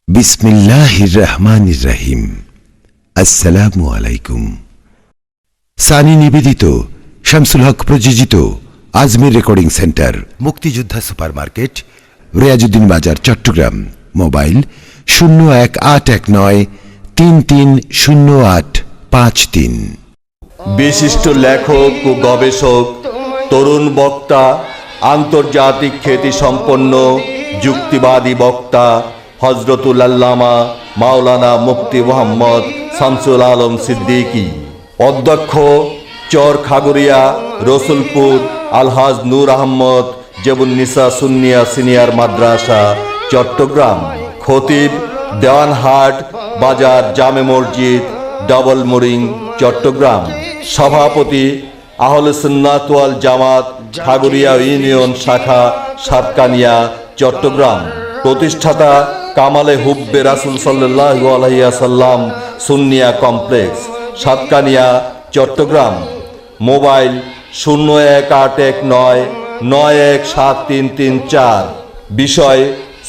বিসমিল্লাহির রহমানির রহিম। আসসালামু আলাইকুম। সানি নিবেদিত, শামসুল হক প্রযোজিত আজমির রেকর্ডিং সেন্টার, মুক্তিযোদ্ধা সুপার মার্কেট, রিয়াজউদ্দিন বাজার, চট্টগ্রাম। মোবাইল 0189330853। বিশিষ্ট লেখক ও গবেষক, তরুণ বক্তা, আন্তর্জাতিক খ্যাতিসম্পন্ন যুক্তিবাদী বক্তা হযরতুল আল্লামা মাওলানা মুফতি মুহাম্মদ শামসুল আলম সিদ্দিকী। অধ্যক্ষ, চর খাগড়িয়া, রসুলপুর আলহাজ নূর আহমদ জেবুন্নিসা সুন্নিয়া সিনিয়র মাদ্রাসা, চট্টগ্রাম। খতিব, দেওয়ানহাট বাজার জামে মসজিদ, ডাবল মোরিং, চট্টগ্রাম। সভাপতি, আহলে সুন্নাত ওয়াল জামাত খাগড়িয়া ইউনিয়ন শাখা, সাতকানিয়া, চট্টগ্রাম। প্রতিষ্ঠাতা, কামালে হুব্বে রাসূল সাল্লাল্লাহু আলাইহি ওয়াসাল্লাম সুন্নিয়া কমপ্লেক্স, সাতকানিয়া, চট্টগ্রাম। মোবাইল 018199173334। বিষয়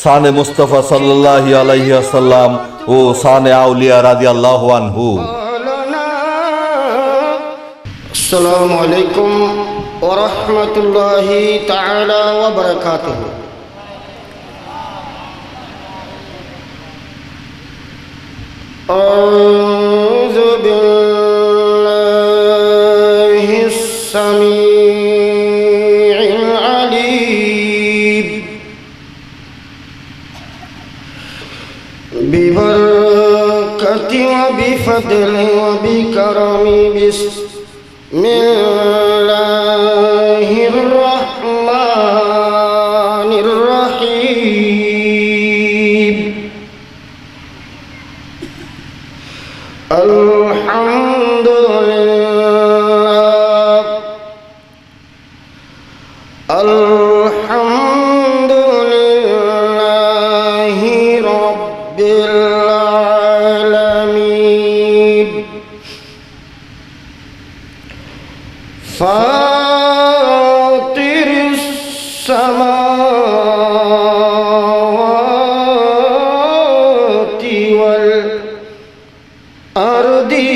শানে মুস্তাফা সাল্লাল্লাহু আলাইহি ওয়াসাল্লাম ও শানে আউলিয়া রাদিয়াল্লাহু আনহু। আসসালামু আলাইকুম ওয়া রাহমাতুল্লাহি তাআলা ওয়া বারাকাতুহু। আউযু বিল্লাহিস সামিউল আলিম বিবারাকাতি ওয়া বিফদলি ওয়া বিকারমি বিসমিল্লাহির রহমানির রহিম। আলহামদুলিল্লাহ আলহামদুলিল্লাহি রাব্বিল আলামিন। ফাতিরিস সামাওয়াতি ওয়াল আরদিন।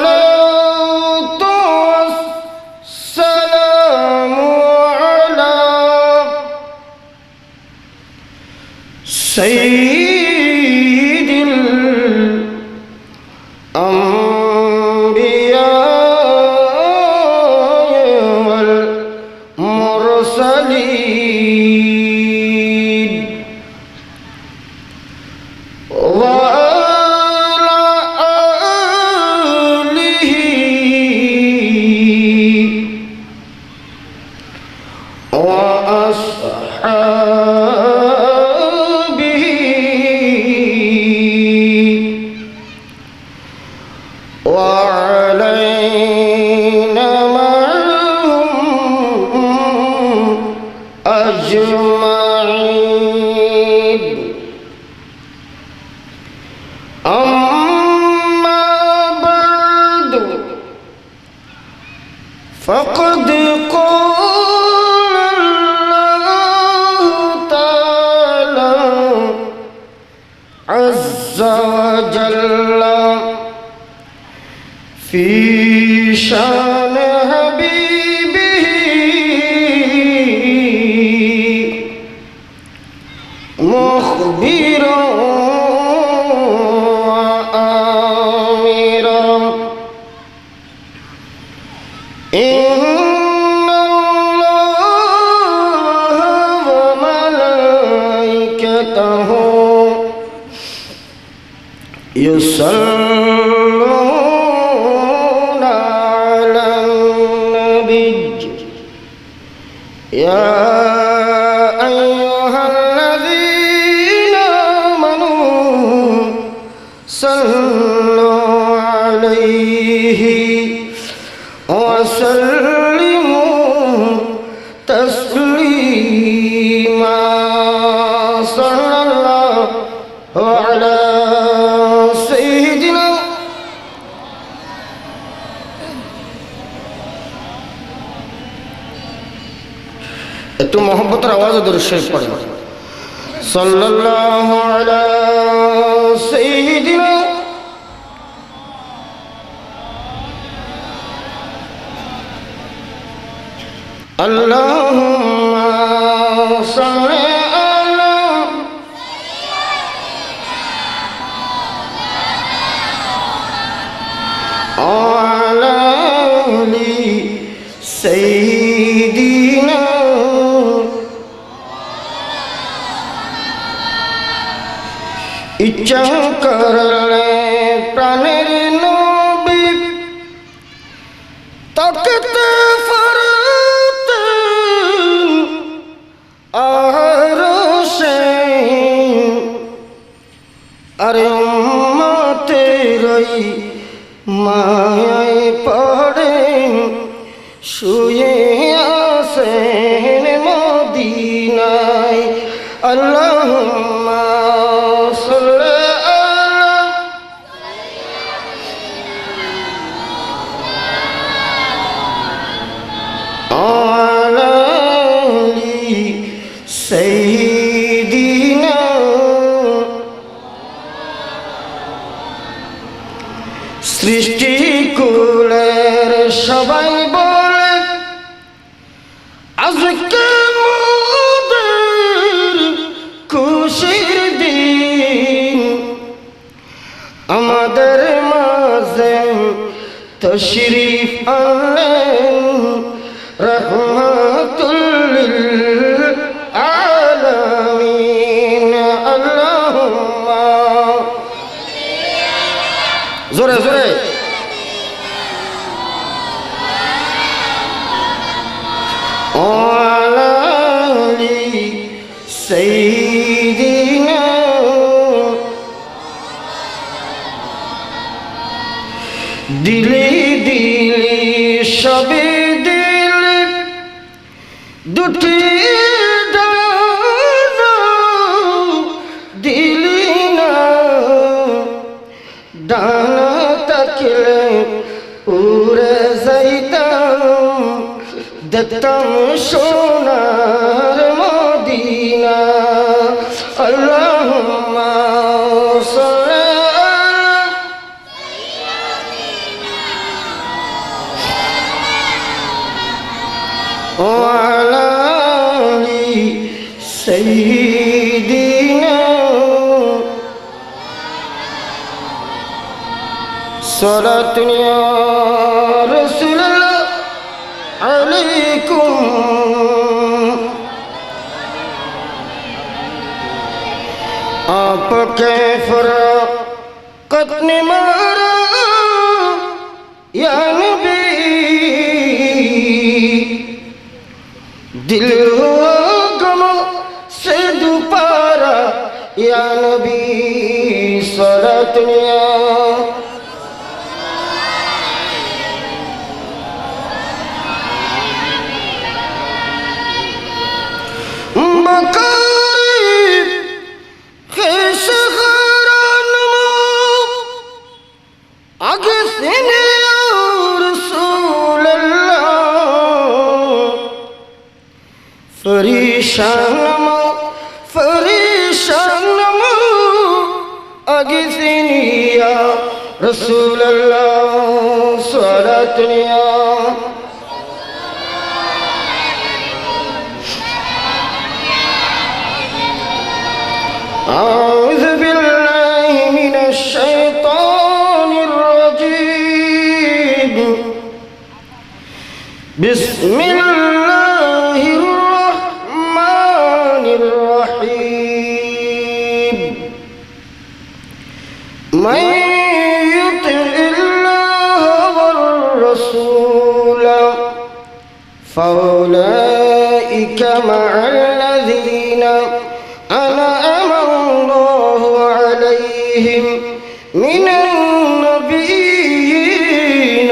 والصلاة والسلام على سيد الأنبياء والمرسلين وعلى آله وأصحابه وعلينا معهم أجمعين. أما بعد فقد قال الله تعالى عز وجل في شان حبيبه مخبرا وآمرا إن الله وملائكته يصلون على النبي يا أيها الذين آمنوا صلوا عليه وسلموا تسليما. صلى الله على سيدنا একটু মহব্বতের আওয়াজে দরুদ শরীফ পড়েন। সাল্লাল্লাহু আলা সাইয়্যিদিনা আল্লাহুম্মা সাল্লি আলা আলা আলি সাইয়্যিদিনা ইচ্ছা করলে প্রাণের নবী তাকতে ফরতেন আরশে, আরে উম্মতের মায়ায় পড়ে শুয়ে আছেন মদিনায়। আল্লাহুম্মা সাল্লি আলা আলি সাইয়্যিদিনা। সৃষ্টিকুলের সবাই বলে আজকে মোদের খুশির দিন, আমাদের মাঝে তশরিফ আনলেন রহমাতুল লিল আলামিন। আল্লাহুম্মা জোরে জোরে আলা আলি সাইয়্যিদিনা। দিলে দিলে সবে দিলে দুটি ডানা দিলি না, ডানা থাকলে উড়ে যাইতাম, দেখতাম সোনার মদিনা। আল্লাহুম্মা সাল্লি আলা আলি সাইয়্যিদিনা। সালাতুন ইয়া রাসূলুল্লাহ আলাইকুম। आपके फरकत ने मारा या नबी, दिल हुआ गम से दुपारा या नबी। सलातुन या मकारी खेश खरानमो आगे से ने रसूल अल्लाह, फरीशानमो फरीशानमो आगे से निया रसूल अल्लाह। सलातुन या أعوذ بالله من الشيطان الرجيم. بسم الله الرحمن الرحيم. من يطع الله والرسول فأولئك مع الذين أنعم الله عليهم من النبيين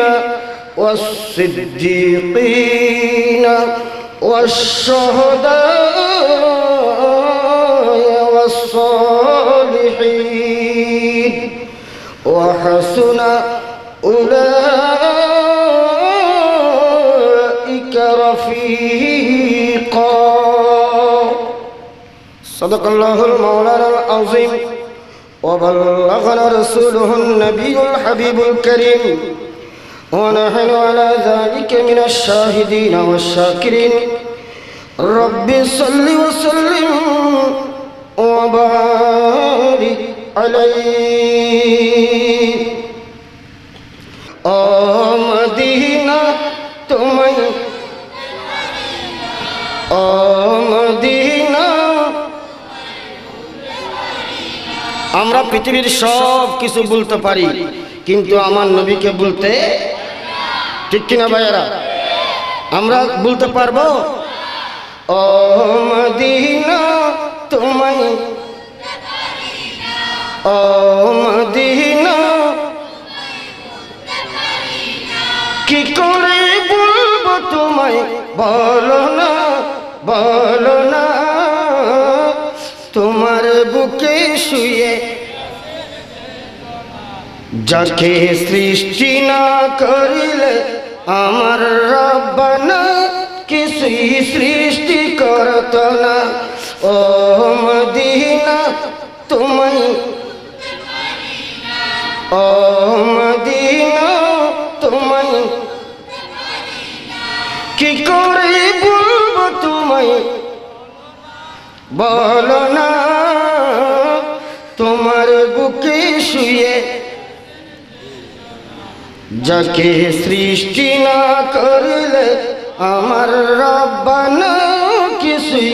والصديقين والشهداء والصالحين وحسن أولئك رفيقا. صدق الله المولانا العظيم وبلغنا رسوله النبي الحبيب الكريم ونحن على ذلك من الشاهدين والشاكرين رب صل وسلم وبارك عليه ও মদিনা তোমায় ও মদিনা আমরা পৃথিবীর সব কিছু বলতে পারি কিন্তু আমার নবীকে বলতে ঠিক কিনা ভাইয়েরা আমরা বলতে পারবো ও মদিনা তোমায় ও মদিনা কি করে বলবো তোমায় বলো না তোমার বুকে শুয়ে যাকে সৃষ্টি না করিলে আমার রব্বানা কিছুই সৃষ্টি করত না ও মদিনা তোমায় ও মদিনা তোমায় কি করে বলবো তোমায় বলো না তোমার বুকে শুয়ে যাকে সৃষ্টি না করলে আমার রব্বানা কিছুই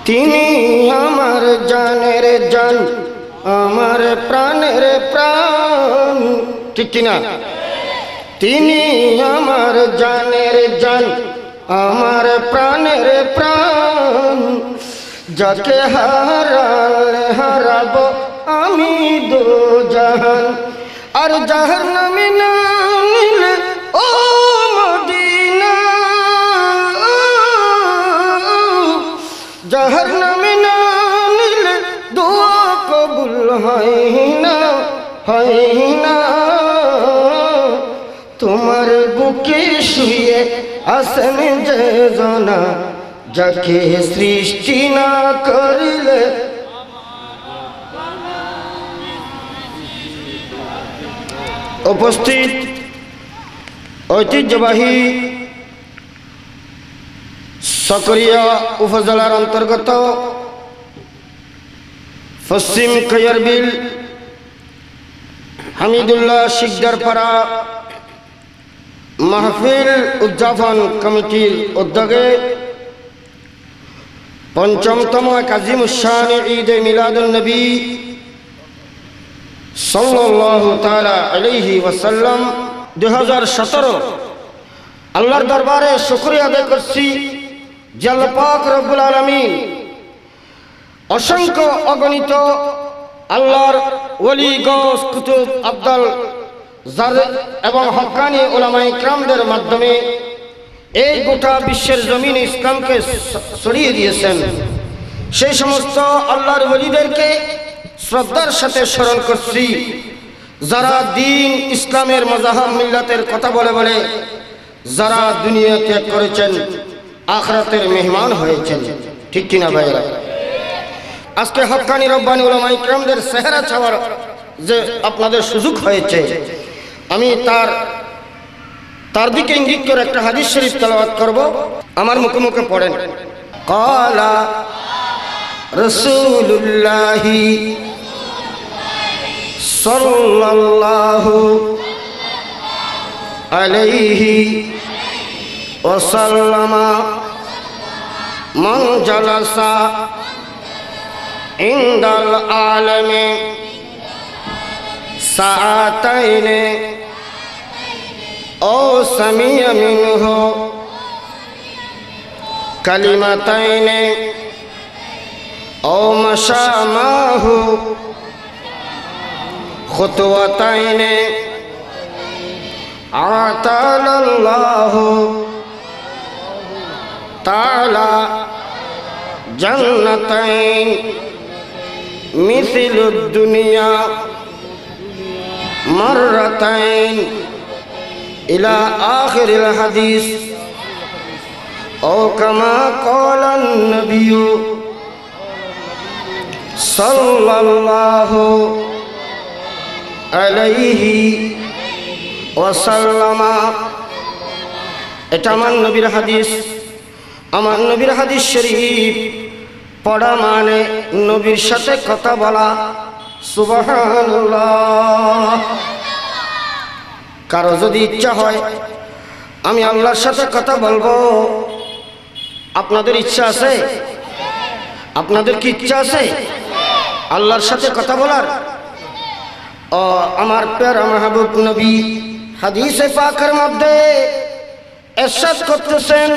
তিনি আমার জানের জান আমার প্রাণের প্রাণ ঠিক কিনা তিনি আমার জানের জান আমার প্রাণের প্রাণ যাকে হারালে হারাবো আমি দো জাহান আর জাহান্নামে না নিলে ও মদিনা জাহান্নামে না নিলে দোয়া কবুল হয় না তোমার বুকে শুয়ে আসেন যে জনা যাকে সৃষ্টি না করিলে উপস্থিত ঐতিহ্যবাহী সকরিয়া উপজেলার অন্তর্গত পশ্চিম খৈয়ারবিল হামিদুল্লাহ শিকদারপাড়া মাহফিল উদযাপন কমিটির উদ্যোগে পঞ্চমতম কাজিমুশান ঈদে মিলাদুন নবী সাল্লাল্লাহু তাআলা আলাইহি ওয়াসাল্লাম 2017 আল্লাহর দরবারে শুকরিয়া আদায় করছি যে আল্লাহ পাক রব্বুল আলামিন অসংখ্য অগণিত আল্লাহর ওলি গৌস কুতুব আব্দাল জার এবং হক্কানি উলামায়ে কিরামদের মাধ্যমে এই গোটা বিশ্বের জমিনে ইসলামকে ছড়িয়ে দিয়েছেন। সেই সমস্ত আল্লাহর ওলিদেরকে শ্রদ্ধার সাথে স্মরণ করছি যারা দ্বীন ইসলামের মাযহাব মিল্লাতের কথা বলে বলে যারা দুনিয়া ত্যাগ করেছেন আখিরাতের মেহমান হয়েছেন ঠিক কিনা ভাইরা আজকে হক্কানি রব্বানি উলামায়ে কিরামদের চেহারা ছাওয়ার যে আপনাদের সুযোগ হয়েছে আমি তার দিকে ইঙ্গিত করে একটা হাদিস শরীফ তেলাওয়াত করব আমার মুখে মুখে পড়েন ক্বালা রাসূলুল্লাহি সাল্লাল্লাহু আলাইহি ওয়াসাল্লাম মান জালাসা ইনদাল আলামে সাআতাইনে ও সামিয়া মিনহু কালিমাতাইনে ও মাশামাহু খুতওয়াতাইনে আতালাল্লাহু তাআলা জান্নাতাইন মিসলুদ দুনিয়া মাররাতাইন ইলা আখিরিল হাদিস أو كما قال النبي صلى الله عليه وسلم। এটা আমার নবীর হাদিস। আমার নবীর হাদিস শরীফ পড়া মানে নবীর সাথে কথা বলা। সুবহানাল্লাহ। কারো যদি ইচ্ছা হয় আমি আল্লাহর সাথে কথা বলবো, আপনাদের ইচ্ছা আছে? আপনাদের কি ইচ্ছা আছে আল্লাহর সাথে কথা বলার? ও আমার প্যারা মাহবুব নবী হাদিসে পাকের মধ্যে ইরশাদ করতেছেন,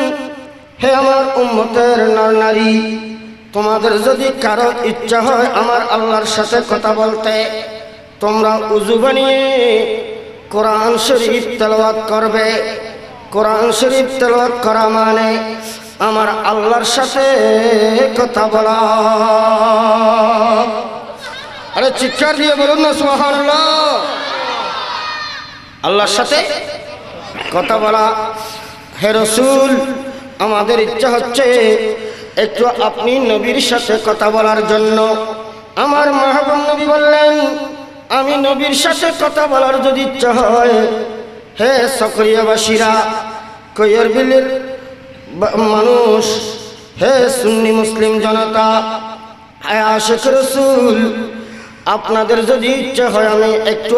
হে আমার উম্মতের নর নারী, তোমাদের যদি কারো ইচ্ছা হয় আমার আল্লাহর সাথে কথা বলতে, তোমরা উযু বানিয়ে কোরআন শরীফ তেলাওয়াত করবে। কোরআন শরীফ তেলাওয়াত করা মানে আমার আল্লাহর সাথে কথা বলা। আরে চিৎকার দিয়ে বলুন না সুবহানাল্লাহ। আল্লাহর সাথে কথা বলা। হে রাসূল, আমাদের ইচ্ছা হচ্ছে একটু আপনি নবীর সাথে কথা বলার জন্য। আমার মাহবুব নবী বললেন, আমি নবীর সাথে কথা বলার যদি ইচ্ছা হয়, হে সকরিয়াবাসীরা, কৈর বিলের মানুষ, হে সুন্নি মুসলিম জনতা, হে আশিক রাসূল, আপনাদের যদি ইচ্ছা হয় আমি একটু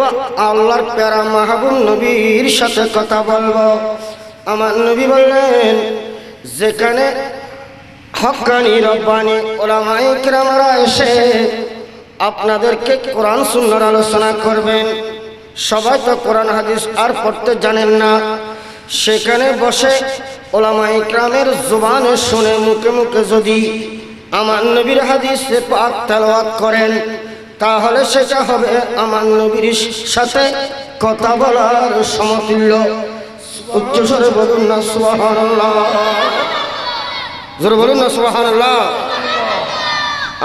আল্লাহর প্যারা মাহবুব নবীর সাথে কথা বলবো। আমার নবী বললেন, যেখানে হক্কানি রব্বানি উলামায়ে কিরামরা এসে আপনাদেরকে কোরআন সুন্নাহর আলোচনা করবেন, সবাই তো কোরআন হাদিস আর পড়তে জানেন না, সেখানে বসে উলামায়ে কিরামের জবানে শুনে মুখে মুখে যদি আমার নবীর হাদিসে পাক তেলাওয়াত করেন, তাহলে সেটা হবে আমার নবীর সাথে কথা বলার সমতুল্য। উচ্চস্বরে বলুন না সুবহানাল্লাহ। জোরে বলুন না সুবহানাল্লাহ।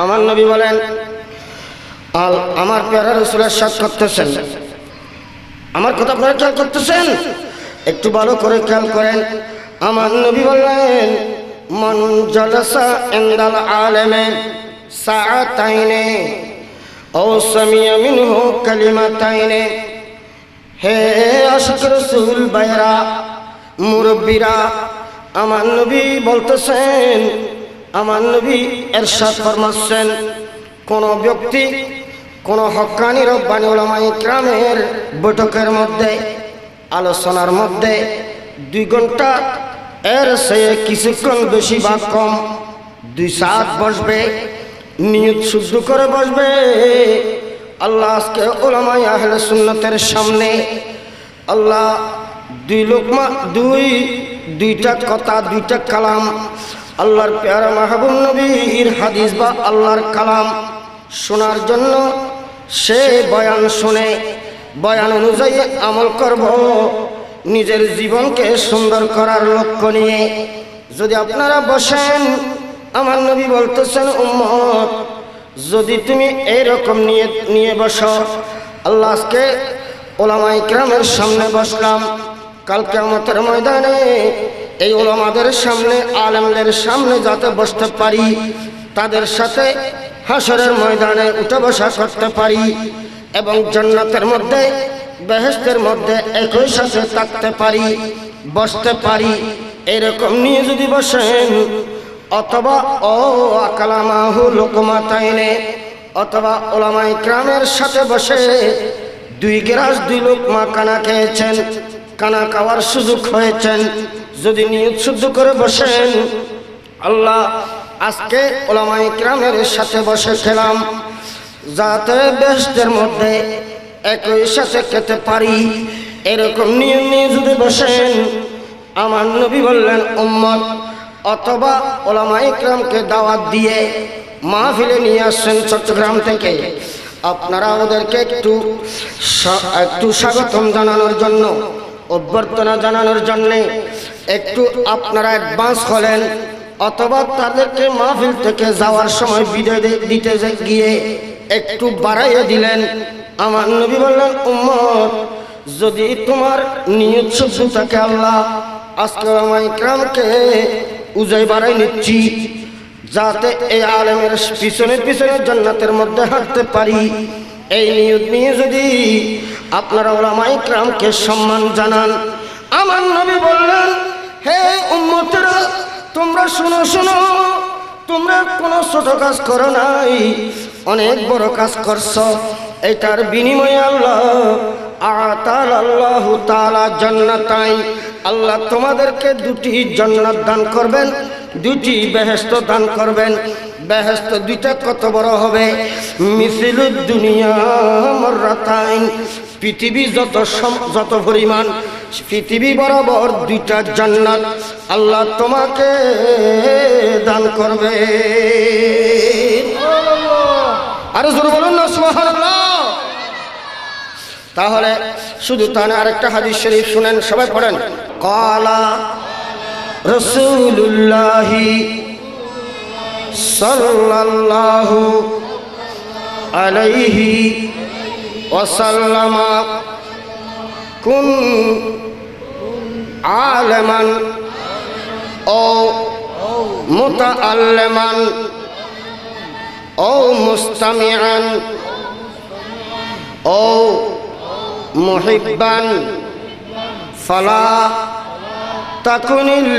আমার নবী বলেন, আমার প্যারা রাসূলের সাথে করতেছেন, আমার কথা আপনারা খেয়াল করতেছেন? একটু ভালো করে খেয়াল করেন। আমার নবী বললেন, মান জালাসা ইনদাল আলিমি সাআতাইনি আও সামিয়া মিনহু কালিমাতাইনি। হে আশিক রাসূল ভাইরা, মুরব্বীরা, আমার নবী বলতেছেন, আমার নবী ইরশাদ ফরমাচ্ছেন, কোন ব্যক্তি কোন হক্কানি রব্বানি উলামায়ে কিরামের বৈঠকের মধ্যে, আলোচনার মধ্যে 2 ঘন্টা এর চেয়ে কিছুক্ষণ বেশি বা কম 2 সাত বসবে, নিয়ত শুদ্ধ করে বসবে, আল্লাহ আজকে উলামায়ে আহলে সুন্নাতের সামনে আল্লাহ 2 লোকমা, দুইটা কথা, 2টা কালাম, আল্লাহর প্যারা মাহবুব নবীর হাদিস বা আল্লাহর কালাম শোনার জন্য সে বয়ান শুনে বয়ান অনুযায়ী আমল করব, নিজের জীবনকে সুন্দর করার লক্ষ্য নিয়ে। যদি আপনারা বসেন, আমার নবী বলতেছেন, উম্মত, যদি তুমি এইরকম নিয়ে বসো, আল্লাহ আজকে উলামায়ে কিরামের সামনে বসলাম, কাল কিয়ামতের ময়দানে এই উলামাদের সামনে, আলেমদের সামনে যাতে বসতে পারি, তাদের সাথে হাসরের ময়দানে উঠা বসা করতে পারি এবং জান্নাতের মধ্যে, বেহেশতের মধ্যে একই সাথে থাকতে পারি, বসতে পারি, এরকম নিয়ে যদি বসেন, অথবা ও আকালামাহু লুকমাতাইনে, অথবা উলামায়ে কিরামের সাথে বসে 2 গ্রাস 2 লোকমা কানা খেয়েছেন, কানা খাওয়ার সুযোগ হয়েছেন, যদি নিয়ত শুদ্ধ করে বসেন, আল্লাহ আজকে উলামায়ে কিরামের সাথে বসে খেলাম, যাতে বেহেশতের মধ্যে একই সাথে খেতে পারি, এরকম নিয়ম নিয়ে যদি বসেন, আমার নবী বললেন, উম্মত, অথবা উলামায়ে কিরামকে দাওয়াত দিয়ে মাহফিলে নিয়ে আসছেন চট্টগ্রাম থেকে, আপনারা ওদেরকে একটু স্বাগতম জানানোর জন্য, অভ্যর্থনা জানানোর জন্যে একটু আপনারা অ্যাডভান্স হলেন, অথবা তাদেরকে মাহফিল থেকে যাওয়ার সময় বিদায় দিতে গিয়ে একটু বাড়াইয়ে দিলেন। আমার নবী বললেন, উম্মত, যদি তোমার নিয়ত শুদ্ধ থাকে, আল্লাহ আজকে ওলামায়ে ইকরামকে উজাই বাড়াই নিচ্ছি, যাতে এই আলেমের পিছনে পিছনে জান্নাতের মধ্যে হাঁটতে পারি। এই নিয়ত নিয়ে যদি আপনারা ওলামায়ে ইকরামকে সম্মান জানান। আমার নবী বললেন, হে উম্মতেরা, তোমরা শুনো শুনো, তোমরা কোনো ছোট কাজ করো নাই, অনেক বড় কাজ করছো। এটার বিনিময়ে আল্লাহু তাআলা জান্নাতাইন, আল্লাহ তোমাদেরকে দুটি জান্নাত দান করবেন, দুটি বেহেশত দান করবেন। বেহেশত দুইটা কত বড় হবে? মিসলুদ দুনিয়া মাররাতাইন, পৃথিবী যত পরিমাণ, পৃথিবী বরাবর দুইটা জান্নাত আল্লাহ তোমাকে দান করবে। আরো জোরে বলুন না সুবহানাল্লাহ। তাহলে শুধু তা না, আরেকটা হাদিস শরীফ শুনেন, সবাই পড়েন। ক্বালা রাসূলুল্লাহি সাল্লাল্লাহু আলাইহি ওয়াসাল্লাম, কুন আলেমান ও মুতাআল্লিমান ও মুস্তামিআন ও মুহিব্বান ফালা তাকুনিল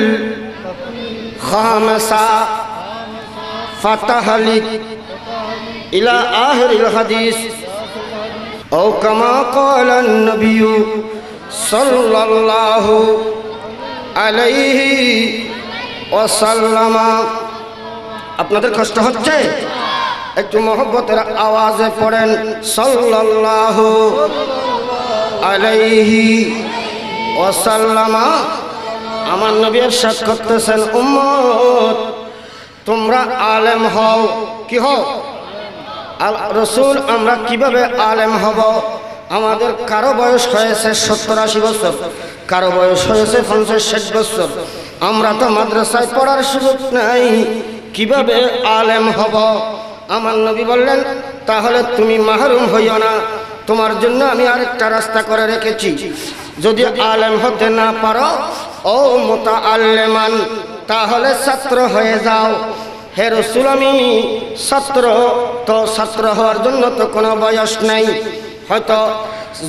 খামসা ফাতাহলিক ইলা আখিরিল হাদিস ও কামা ক্বালান নবী সাল্লাল্লাহু আলাইহি ওয়াসাল্লাম। আপনাদের কষ্ট হচ্ছে? একটু মহব্বতের আওয়াজে পড়েন সাল্লাল্লাহু আলাইহি ওয়াসাল্লাম। আমার নবী ইরশাদ করতেছেন, উম্মত তোমরা আলেম হও। কি হও? রাসূল, আমরা কিভাবে আলেম হব? আমাদের কারো বয়স হয়েছে 70-80 বছর, কারো বয়স হয়েছে 50-60 বছর, আমরা তো মাদ্রাসায় পড়ার সুযোগ নাই, কিভাবে আলেম হব? আমার নবী বললেন, তাহলে তুমি মাহরুম হইও না, তোমার জন্য আমি আরেকটা রাস্তা করে রেখেছি। যদি আলেম হতে না পারো, ও মুতাআল্লিমান, তাহলে ছাত্র হয়ে যাও। হে রাসূল, আমি ছাত্র, তো ছাত্র হওয়ার জন্য তো কোনো বয়স নাই। হয়তো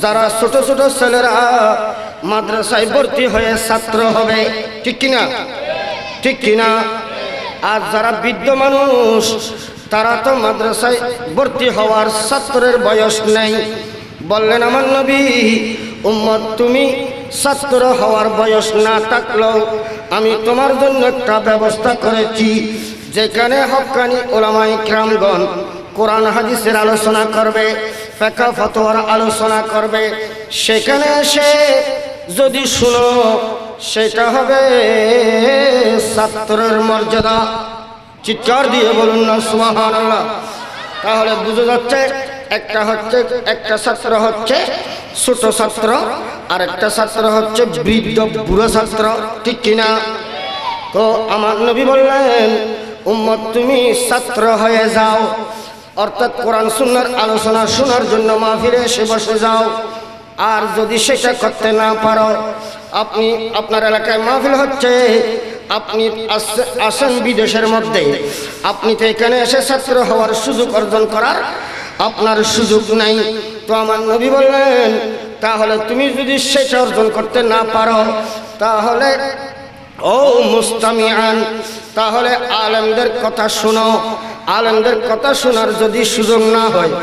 যারা ছোট ছোট ছেলেরা মাদ্রাসায় ভর্তি হয়ে ছাত্র হবে, ঠিক কিনা? ঠিক কিনা? আর যারা বৃদ্ধ মানুষ, তারা তো মাদ্রাসায় ভর্তি হওয়ার ছাত্রের বয়স নেই। বললেন আমার নবী, উম্মত তুমি ছাত্র হওয়ার বয়স না থাকলেও আমি তোমার জন্য একটা ব্যবস্থা করেছি, যেখানে হক্কানি উলামায়ে ইকরামগণ কোরআন হাদিসের আলোচনা করবে, ফিকহ ফতোয়ার আলোচনা করবে। সেখানে এসে যদি শুনো, সেটা হবে ছাত্রের মর্যাদা। চিৎকার দিয়ে বলুন না সুবহানাল্লাহ। তাহলে বুঝা যাচ্ছে, একটা ছাত্র হচ্ছে ছোট ছাত্র, আর একটা ছাত্র হচ্ছে বৃদ্ধ বুড়ো ছাত্র, ঠিক কিনা? তো আমার নবী বললেন, উম্মত তুমি ছাত্র হয়ে যাও, অর্থাৎ কোরআন সুন্নাহর আলোচনা শোনার জন্য মাহফিলে এসে বসে যাও। আর যদি সেটা করতে না পারো, আপনি আপনার এলাকায় মাহফিল হচ্ছে, আপনি আসেন বিদেশের মধ্যে, আপনি তো এখানে এসে ছাত্র হওয়ার সুযোগ অর্জন করার আপনার সুযোগ নাই। তো আমার নবী বললেন, তাহলে তুমি যদি সেটা অর্জন করতে না পারো, তাহলে ও মুস্তামিআন, তাহলে আলেমদের কথা শোনো। আলেমদের কথা শোনার যদি সুযোগ না হয়,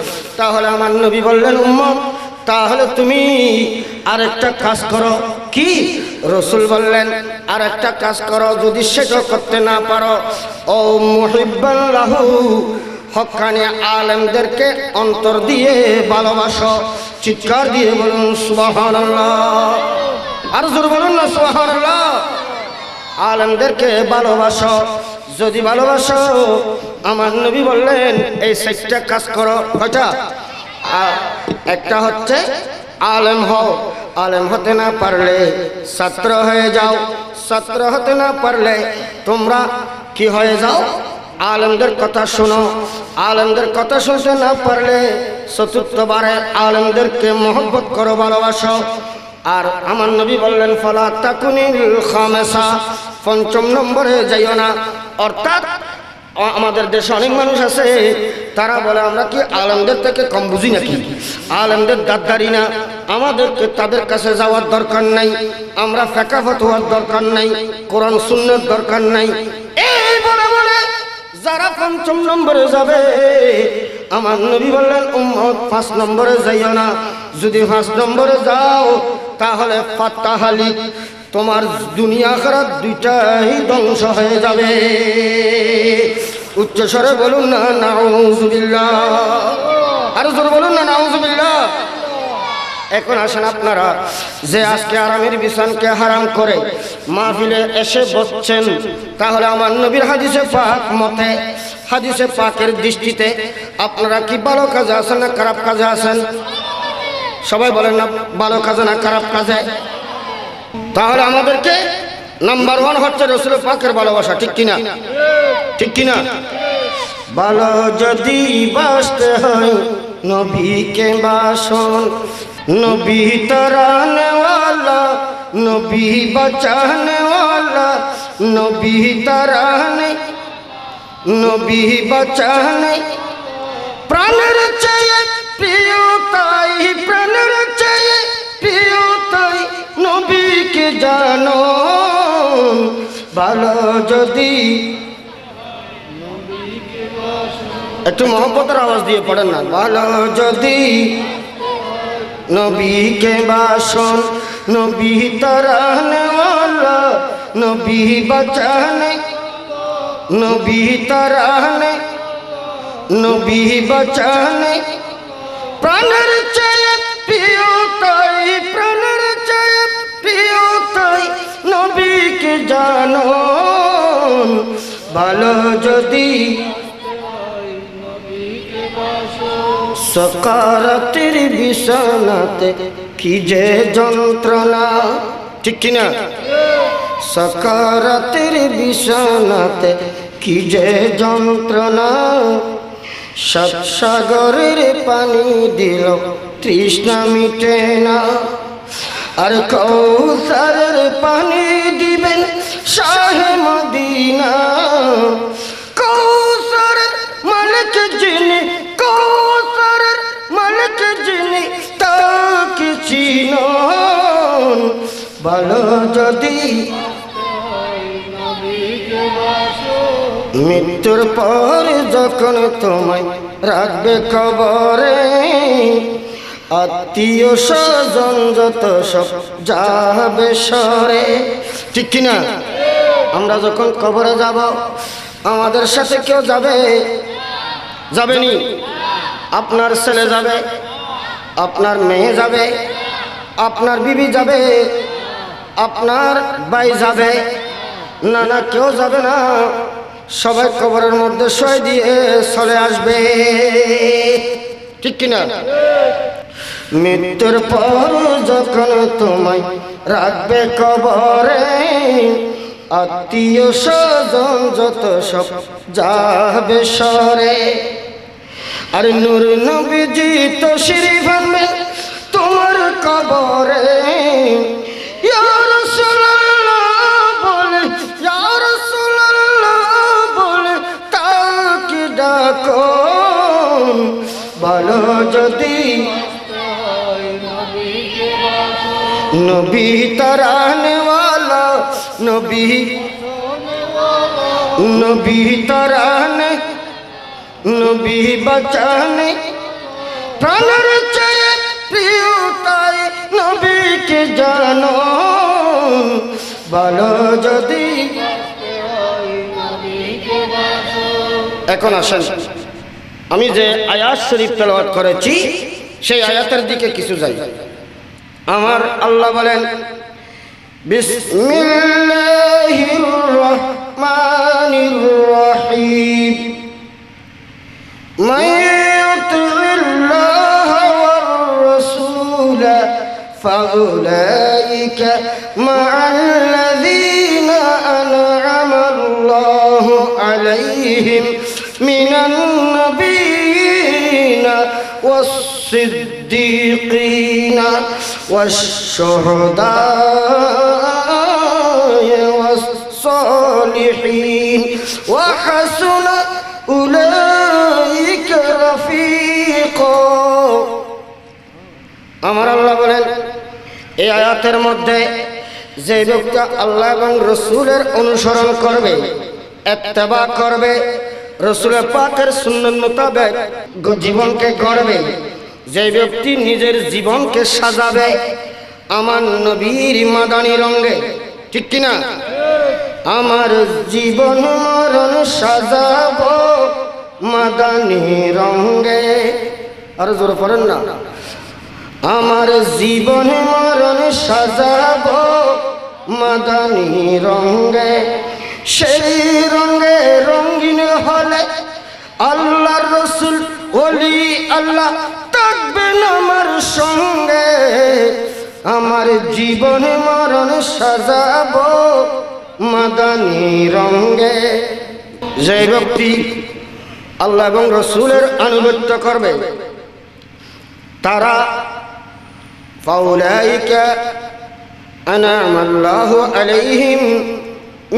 তাহলে আমার নবী বললেন, উম্মত তাহলে তুমি আরেকটা কাজ করো। কি? রাসূল বললেন, আরেকটা কাজ করো, যদি সেটা করতে না পারো, ও মুহিব্বান লাহু, হক্কানি আলেমদেরকে অন্তর দিয়ে ভালোবাসো। চিৎকার দিয়ে বলুন সুবহানাল্লাহ। আর জোরে বলুন না সুবহানাল্লাহ। আলেমদেরকে ভালোবাসো। যদি ভালোবাসো, আমার নবী বললেন এই 6টা কাজ করো। কয়টা? একটা হচ্ছে আলেম হও, আলেম হতে না পারলে ছাত্র হয়ে যাও, ছাত্র হতে না পারলে তোমরা কি হয়ে যাও? আলেমদের কথা শোনো। আলেমদের কথা শুনতে না পারলে চতুর্থবারে আলেমদেরকে মহব্বত করো, ভালোবাসো। আর আমার নবী বললেন ফালা তাকুনিল খামেসা, পঞ্চম নম্বরে যাইও না। অর্থাৎ আমাদের দেশে অনেক মানুষ আছে, তারা বলে আমরা কি আলেমদের থেকে কম বুঝি নাকি, আলেমদের দাদদারি না, আমাদেরকে তাদের কাছে যাওয়ার দরকার নাই, আমরা ফেকা ফতোয়ার দরকার নাই, কোরআন সুন্নাহর দরকার নাই। এই বলে বলে যারা পঞ্চম নম্বরে যাবে, আমার নবী বললেন উম্মত 5 নম্বরে যাইও না। যদি 5 নম্বরে যাও তাহলে ফাতাহালি, তোমার দুনিয়া আখিরাত দুইটাই ধ্বংস হয়ে যাবে। উচ্চ স্বরে বলুন না নাউজুবিল্লাহ, আরো জোরে বলুন না নাউজুবিল্লাহ। এখন আসেন আপনারা যে আজকে আরামের বিছানকে হারাম করে মাহফিলে এসে বসছেন, তাহলে আমার নবীর হাদিসে পাক মতে, হাদিসে পাকের দৃষ্টিতে আপনারা কি ভালো কাজে আছেন না খারাপ কাজে আছেন? সবাই বলেন না ভালো কাজে না খারাপ কাজে। তাহলে আমাদেরকে নাম্বার 1 হচ্ছে রাসূল পাকের ভালোবাসা, ঠিক কিনা? ঠিক কিনা? ভালো যদি বাসতে হয় নবীকে বাসন, নবী তরানে ওয়ালা, নবী বাঁচানে ওয়ালা, নবী তরানে, নবী বাঁচানে, প্রাণের চেয়ে প্রিয় তাই, প্রাণের চেয়ে প্রিয় তাই নবীকে জানো। ভালো যদি, একটু মহব্বতের আওয়াজ দিয়ে পড়েন না, ভালো যদি নবীকে বাসন, নবী তরানে ওয়ালা, নবী বাঁচানে, নবী তরানে, নবী বাঁচানে, প্রাণের চেয়ে প্রিয় তাই, প্রাণের চেয়ে প্রিয় তাই নবীকে জানো। ভালো যদি সকারাতের বিছানাতে কি যে যন্ত্রণা, ঠিক কিনা? সকারাতের বিছানাতে কি যে যন্ত্রণা, সাগরের পানি দিল তৃষ্ণা মিটে না, আর কৌসারের পানি দিবেন শাহে মদিনা। কৌসারের মালিক যিনি, কৌসারের মালিক যিনি, তাকে চিনুন। ভালো যদি মৃত্যুর পর যখন তোমায় রাখবে কবরে, আত্মীয় স্বজন যত সব যাবে সরে, ঠিক কিনা? আমরা যখন কবরে যাব, আমাদের সাথে কেউ যাবে? যাবেনি? আপনার ছেলে যাবে, আপনার মেয়ে যাবে, আপনার বিবি যাবে, আপনার ভাই যাবে, না না কেউ যাবে না। সবাই কবরের মধ্যে শুয়ে দিয়ে চলে আসবে, ঠিক কিনা? মৃত্যুর পর যখন তোমায় রাখবে কবরে, আত্মীয় স্বজন যত সব যাবে সরে, আর নূর নবীজি তশরিফ আনবেন তোমার কবরে। ইয়া রাসূলুল্লাহ বলে, ইয়া রাসূলুল্লাহ বলে তাকে ডাকো। ভালো যদি নবী তরানে ওয়ালা, নবী, নবী তরানে, নবী বাঁচানে, প্রাণের চেয়ে প্রিয় তাই নবীকে জানো। ভালো যদি, এখন আসেন আমি যে আয়াত শরীফ তেলাওয়াত করেছি সেই আয়াতের দিকে কিছু যাই। আমার আল্লাহ বলেন বিসমিল্লাহির রহমানির রহিম, মাইয়ুতিল্লাহ ওয়ার রাসূল ফাউলাইকা মা'আল্লাযীনা আন'আমাল্লাহু আলাইহিম মিনান নাবিয়্যিনা ওয়াস-সিদ্দীকিনা والشهداء والصالحين وحسن أولئك رفيقا আমার আল্লাহ বলেন এই আয়াতের মধ্যে যে ব্যক্তি আল্লাহ এবং রাসূলের অনুসরণ করবে, ইত্তেবা করবে, রাসূলের পাকের সুন্নাত মোতাবেক জীবনকে গড়বে, যে ব্যক্তি নিজের জীবনকে সাজাবে আমার নবীর মাদানী রঙে, ঠিক কিনা? আমার জীবন মরণ সাজাবো মাদানী রঙে, আর জোরে পড়েন না। আমার জীবন মরণ সাজাবো মাদানী রঙে, সেই রঙে রঙিন হলে আল্লাহর রাসূল ওলি আল্লাহ থাকবেন আমার সঙ্গে। আমার জীবন মরণ সাজাবো মাদানী রঙে। যে ব্যক্তি আল্লাহ এবং রাসূলের আনুগত্য করবে তারা ফাউলাইকা আনআমা আল্লাহু আলাইহিম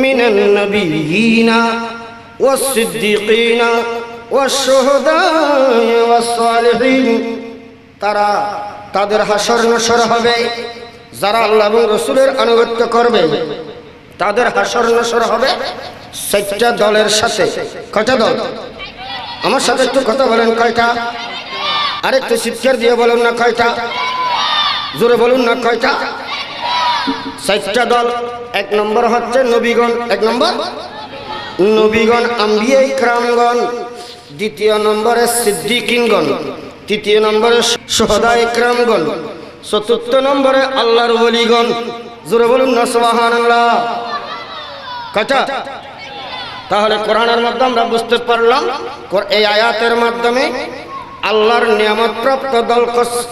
মিনান নাবিয়িনা ওয়াস-সিদ্দীকিনা ওয়াশ-শুহাদা'i ওয়াস-সালিহিন, তারা তাদের হাসর নসর হবে। যারা আল্লাহ এবং রাসূলের আনুগত্য করবে তাদের হাসর নসর হবে 4টা দলের সাথে। কয়টা দল? আমার সাথে একটু কথা বলেন, কয়টা? আরেকটু চিৎকার দিয়ে বলুন না কয়টা, জোরে বলুন না কয়টা? 4টা দল। 1 নম্বর হচ্ছে নবীগণ, 1 নম্বর নবীগণ আম্বিয়া ইকরামগণ, 2য় নম্বরে সিদ্দিকিনগণ, 3য় নম্বরে শুহাদা ইকরামগণ, 4র্থ নম্বরে আল্লাহর ওলিগণ। জোরে বলুন না সুবহানাল্লাহ। কয়টা? তাহলে কোরআনের মাধ্যমে আমরা বুঝতে পারলাম এই আয়াতের মাধ্যমে আল্লাহর নিয়ামতপ্রাপ্ত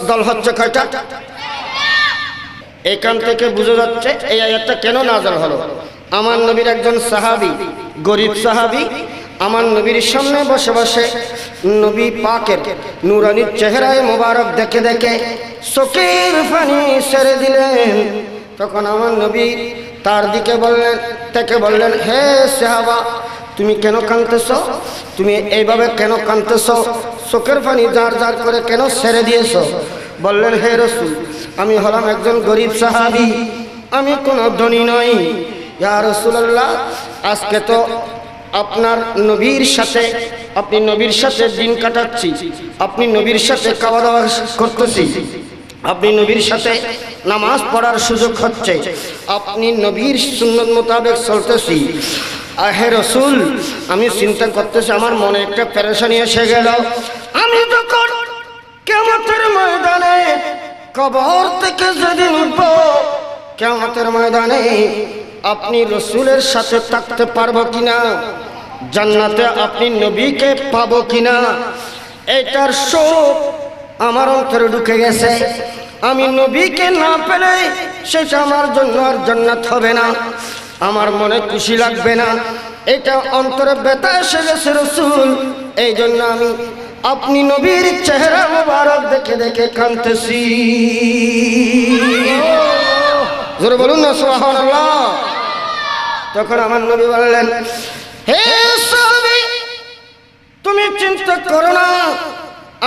দল হচ্ছে কয়টা? এখান থেকে বোঝা যাচ্ছে এই আয়াতটা কেন নাযিল হলো। আমার নবীর একজন সাহাবী, গরীব সাহাবী, আমার নবীর সামনে বসে বসে নবী পাকের নূরানী চেহারায় মোবারক দেখে দেখে চোখের পানি ছেড়ে দিলেন। তখন আমার নবী তার দিকে বললেন, হে সাহাবা, তুমি কেন কাঁদতেছ? তুমি এইভাবে কেন কাঁদতেছ? চোখের পানি জার জার করে কেন ছেড়ে দিয়েছ? বললেন, হে রাসূল, আমি হলাম একজন গরীব সাহাবী, আমি কোনো ধনী নই। ইয়া রাসূলুল্লাহ, আজকে তো আপনার নবীর সাথে, আপনি নবীর সাথে দিন কাটাচ্ছি, আপনি নবীর সাথে খাওয়া দাওয়া করতেছি, আপনি নবীর সাথে নামাজ পড়ার সুযোগ হচ্ছে, আপনি নবীর সুন্নত মোতাবেক চলতেছি। হে রাসূল, আমি চিন্তা করতেছি, আমার মনে একটা পেরেশানি এসে গেল। আমি যখন কিয়ামতের ময়দানে কবর থেকে যেদিন উঠব, কিয়ামতের ময়দানে আপনি রাসূলের সাথে থাকতে পারবো কিনা, জান্নাতে আপনি নবীকে পাবো কিনা, এটার শোক আমার অন্তরে ঢুকে গেছে। আমি নবীকে না পেলে সেটা আমার জন্য আর জান্নাত হবে না, আমার মনে খুশি লাগবে না, এটা অন্তরে ব্যথা এসে গেছে রাসূল। এই জন্য আমি আপনি নবীর চেহারা মোবারক দেখে দেখে কাঁদতেছি। জোরে বলুন না সুবহানাল্লাহ। তখন আমার নবী বললেন, হে সাহাবী, তুমি চিন্তা করো না।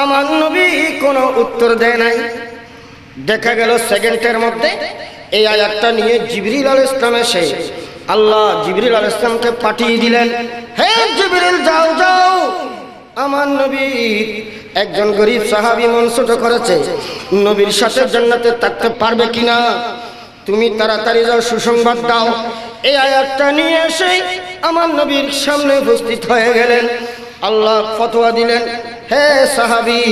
আমার নবী কোনো উত্তর দেয় নাই। দেখা গেল সেকেন্ডের মধ্যে এই আয়াতটা নিয়ে জিবরিল আলাইহিস সালাম এসে আল্লাহ জিবরিল আলাইহিস সালামকে পাঠিয়ে দিলেন, হে জিবরিল, যাও যাও, আমার নবী একজন গরীব সাহাবী মন ছোট করেছে, নবীর সাথে জান্নাতে থাকতে পারবে কিনা, তুমি তাড়াতাড়ি যাও, সুসংবাদ দাও। এই আয়াতটা নিয়ে এসে আমার নবীর সামনে উপস্থিত হয়ে গেলেন। আল্লাহ ফতোয়া দিলেন, হে সাহাবী,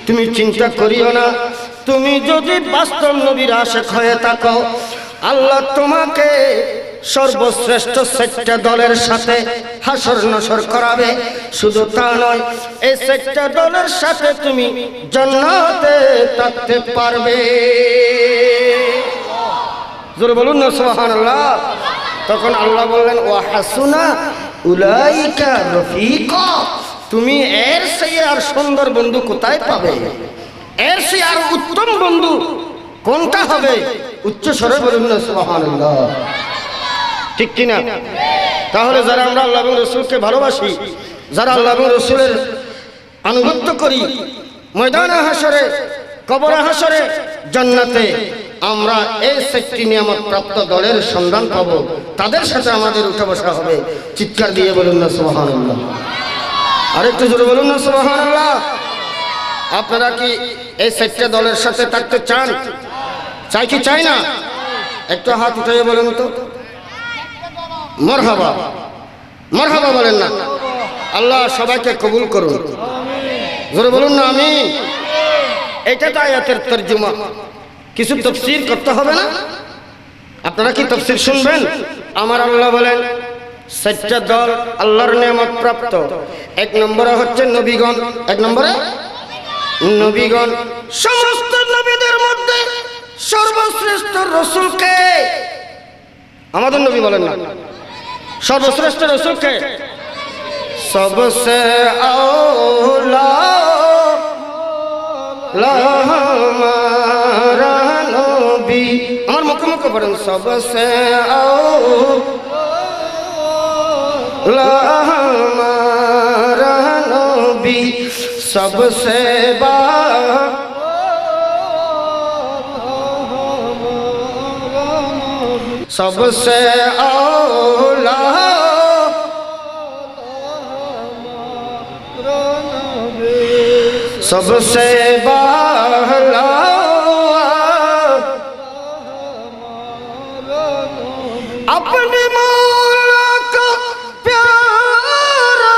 তুমি চিন্তা করিও না, তুমি যদি বাস্তব নবীর আশিক হয়ে থাকো, আল্লাহ তোমাকে সর্বশ্রেষ্ঠ 4টা দলের সাথে হাসর নসর করাবে। শুধু তা নয়, এই 4টা দলের সাথে তুমি জান্নাতে থাকতে পারবে। জোরে বলুন না সুবহানাল্লাহ। তখন আল্লাহ বললেন, ওয়া হাসুনা উলাইকা রফিকা, তুমি এর চেয়ে আর সুন্দর বন্ধু কোথায় পাবে, এর চেয়ে আর উত্তম বন্ধু কোনটা হবে? উচ্চ স্বরে বলুন না সুবহানাল্লাহ। ঠিক কিনা? তাহলে যারা আমরা আল্লাহ এবং রসুলকে ভালোবাসি, যারা আল্লাহ এবং রসুলের আনুগত্য করি, ময়দানে হাসরে, কবরে হাসরে, জান্নাতে আমরা এই চারটি নিয়ামত প্রাপ্ত দলের সন্ধান পাবো, তাদের সাথে আমাদের উঠা বসা হবে। চিৎকার দিয়ে বলুন না সুবহানাল্লাহ। আরেকটু জোরে বলুন না সুবহানাল্লাহ। আপনারা কি এই চারটি দলের সাথে থাকতে চান? চাই কি চাই না? একটু হাত উঠিয়ে বলুন তো। মারহাবা, মারহাবা বলেন না। আল্লাহ সবাইকে কবুল করুন। জোরে বলুন না আমিন। এটা তো আয়াতের তরজমা, কিছু তাফসীর করতে হবে না? আপনারা কি তাফসীর শুনবেন? আমার আল্লাহ বলেন চারটা দল আল্লাহর নিয়ামত প্রাপ্ত। এক নম্বরে হচ্ছে নবীগণ। এক নম্বরে নবীগণ। সমস্ত নবীদের মধ্যে সর্বশ্রেষ্ঠ রাসূলকে আমাদের নবী বলেন না, সর্বশ্রেষ্ঠ রাসূলকে সবসে আওলা হমারা নবী। আমার মুখে মুখে পড়েন সবসে আওলা হমারা নবী সবসে सबसे औला सबसे बाला अपने मौला का प्यारा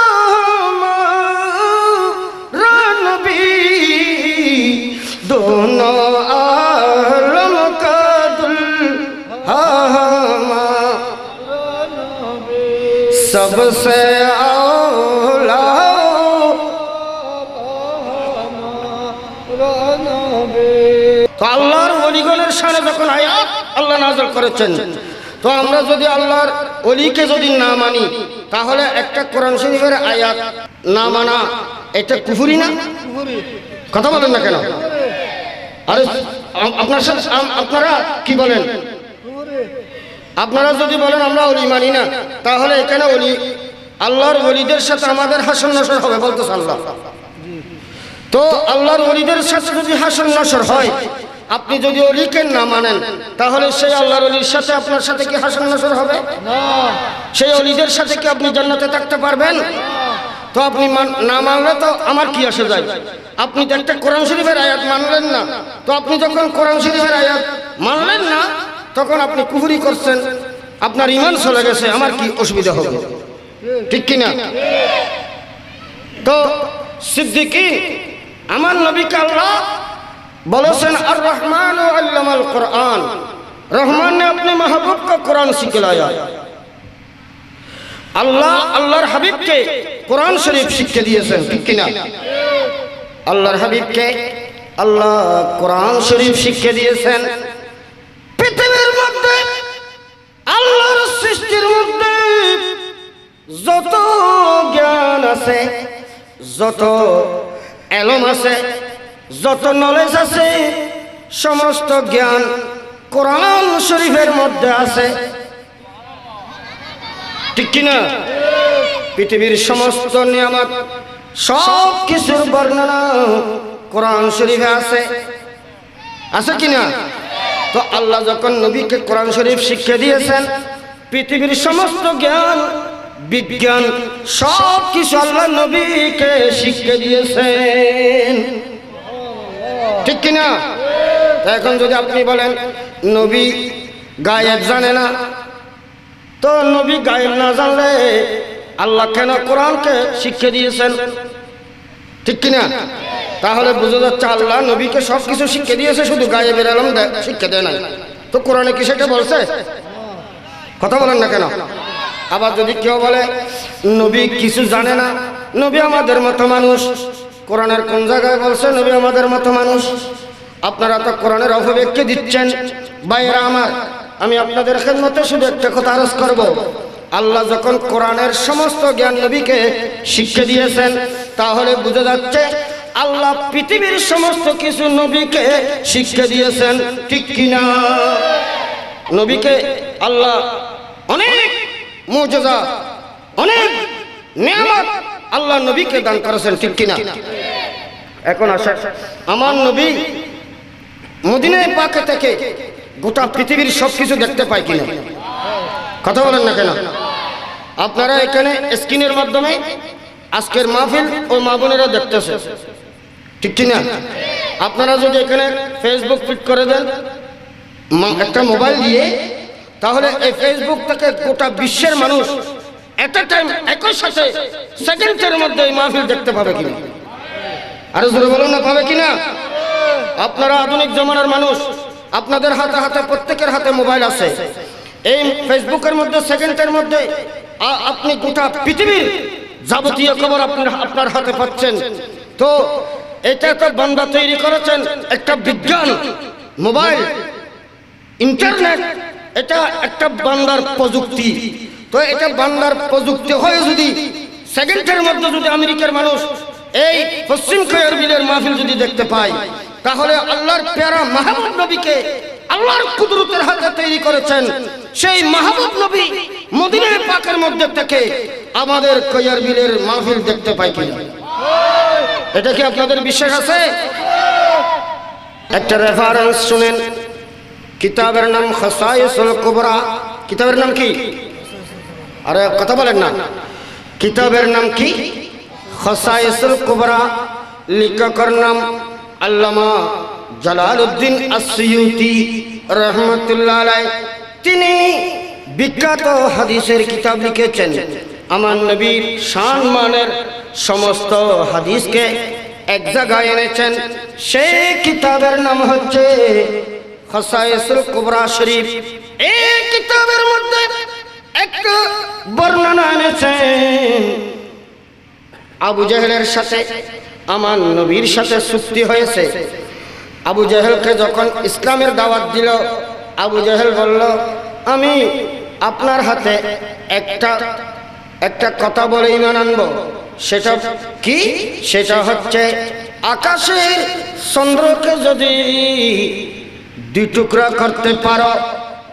हमारा नबी दोनों आलम का दुल्हा सबसे औला তো আল্লাহর ওলিগণের শানে যখন আয়াত আল্লাহ নাযিল করেছেন, তো আমরা যদি আল্লাহর ওলিকে যদি না মানি, তাহলে একটা কোরআন শরীফের আয়াত না মানা এটা কুফরি না? কথা বলেন না কেন? আরে আপনার সাথে আপনারা কি বলেন? আপনারা যদি বলেন আমরা ওলি মানি না, তাহলে এখানে ওলি আল্লাহর ওলিদের সাথে আমাদের হাসর নসর হবে বলতেছে আল্লাহ। তো আল্লাহর ওলিদের সাথে যদি হাসর নসর হয়, আপনি যদি ওলিকে না মানেন, তাহলে সেই আল্লাহর ওলির সাথে আপনার সাথে কি হাসর নসর হবে? না। সেই ওলিদের সাথে কি আপনি জান্নাতে থাকতে পারবেন? তো আপনি না মানলে তো আমার কি আসে যায়? আপনি তো একটা কোরআন শরীফের আয়াত মানলেন না, তো আপনি যখন কোরআন শরীফের আয়াত মানলেন না, তখন আপনি কুফরি করছেন, আপনার ঈমান চলে গেছে, আমার কি অসুবিধা হবে? ঠিক কিনা? তো সিদ্দিকীন আমার নবীকে আল্লাহ বলেছেন আর রহমান আল্লামাল কুরআন, রহমান ने अपने महबूब को कुरान सिखलाया। আল্লাহ আল্লাহর হাবিবকে কোরআন শরীফ শিক্ষা দিয়েছেন। ঠিক কিনা? আল্লাহর হাবিবকে আল্লাহ কোরআন শরীফ শিক্ষা দিয়েছেন। পৃথিবীর মধ্যে আল্লাহর সৃষ্টির মধ্যে যত জ্ঞান আছে, যত এলম আছে, যত নলেজ আছে, সমস্ত জ্ঞান কোরআন শরীফের মধ্যে আছে। ঠিক কিনা? পৃথিবীর সমস্ত নিয়ামত সব কিছুর বর্ণনা কোরআন শরীফে আছে। আছে কিনা? তো আল্লাহ যখন নবীকে কোরআন শরীফ শিক্ষা দিয়েছেন, পৃথিবীর সমস্ত জ্ঞান বিজ্ঞান সব কিছু আল্লাহ নবীকে শিক্ষা দিয়েছেন। ঠিক কিনা? এখন যদি আপনি বলেন নবী গায়েব জানে না, তো নবী গায়েব না জানলে আল্লাহ কেন কোরআনকে শিক্ষা দিয়েছেন? ঠিক কিনা? তাহলে বুঝা যাচ্ছে আল্লাহ নবীকে সব কিছু শিক্ষা দিয়েছে, শুধু গায়েবের ইলম শিক্ষা দেয় নাই। তো কোরআনে কি সেটা বলছে? কথা বলেন না কেন? আবার যদি কেউ বলে নবী কিছু জানে না, নবী আমাদের মতো মানুষ, কোরআনের কোন জায়গায় বলছে নবী আমাদের মতো মানুষ? আপনারা তো কোরআনের অপব্যাখ্যা দিচ্ছেন। ভাইয়েরা আমার, আমি আপনাদের খেদমতে শুধু একটা কথা আরজ করব। আল্লাহ যখন কোরআনের সমস্ত জ্ঞান নবীকে শিক্ষা দিয়েছেন, তাহলে বুঝা যাচ্ছে আল্লাহ পৃথিবীর সমস্ত কিছু নবীকে শিক্ষা দিয়েছেন, ঠিক কিনা? নবীকে আল্লাহ অনেক মুজিজা, অনেক নিয়ামত আল্লাহ নবীকে দান করেছেন, ঠিক কিনা? এখন আসে, আমার নবী মদিনায় পাকে থেকে গোটা পৃথিবীর সবকিছু দেখতে পায় কিনা? কথা বলেন না কেন? আপনারা এখানে স্ক্রিনের মাধ্যমে আজকের মাহফিল ও মা বোনেরা দেখতেছে, ঠিক কিনা? আপনারা যদি এখানে ফেসবুক ফিট করে দেন একটা মোবাইল দিয়ে, তাহলে এই ফেসবুক থেকে গোটা বিশ্বের মানুষ এট এ টাইম একই সাথে সেকেন্ডের মধ্যে এই মাহফিল দেখতে পাবে কিনা? আরো জোরে বলুন না, পাবে কিনা? আপনারা আধুনিক জমানার মানুষ, আপনাদের হাতে হাতে প্রত্যেকের হাতে মোবাইল আছে। এই ফেসবুকের মধ্যে সেকেন্ডের মধ্যে আপনি গোটা পৃথিবীর যাবতীয় খবর আপনার হাতে পাচ্ছেন। তো এটা তো বান্দা তৈরি করেছেন, একটা বিজ্ঞান, মোবাইল, ইন্টারনেট, এটা একটা বান্দার প্রযুক্তি। তো এটা বান্দার প্রযুক্তি হয়ে যদি সেকেন্ডের মধ্যে যদি আমেরিকার মানুষ এই পশ্চিম খয়ের বিলের মাহফিল যদি দেখতে পায়, তাহলে আল্লাহর প্যারা মাহবুব নবীকে আল্লাহর কুদরতের হাতে তৈরি করেছেন। সেই মাহবুব নবী মদিনা পাকের মধ্যে থেকে আমাদের খয়ের বিলের মাহফিল দেখতে পায় কিনা? এটা কি আপনাদের বিশ্বাস আছে? একটা রেফারেন্স শুনেন, কিতাবের নাম খাসায়েসুল কুবরা। কিতাবের নাম কি? আরে কথা বলেন না। কিতাবের নাম কি? খাসায়েসুল কুবরা। লেখকের নাম আল্লামা জালালউদ্দিন আস-সুয়ুতি রাহমাতুল্লাহ আলাইহি। তিনি বিখ্যাত হাদিসের কিতাব লিখেছেন। আমার নবীর শান মানের সমস্ত হাদিসকে এক জায়গায় এনেছেন। সেই কিতাবের নাম হচ্ছে খাসায়েসুল কুবরা শরীফ। এই কিতাবের মধ্যে একটা বর্ণনা এনেছেন, আবু জেহেলের সাথে আমার নবীর সাথে চুক্তি হয়েছে। আবু জেহেলকে যখন ইসলামের দাওয়াত দিল, আবু জেহেল বলল, আমি আপনার হাতে একটা কথা বলে ঈমান আনবো। সেটা কি? সেটা হচ্ছে আকাশের চন্দ্রকে যদি দুই টুকরা করতে পারো,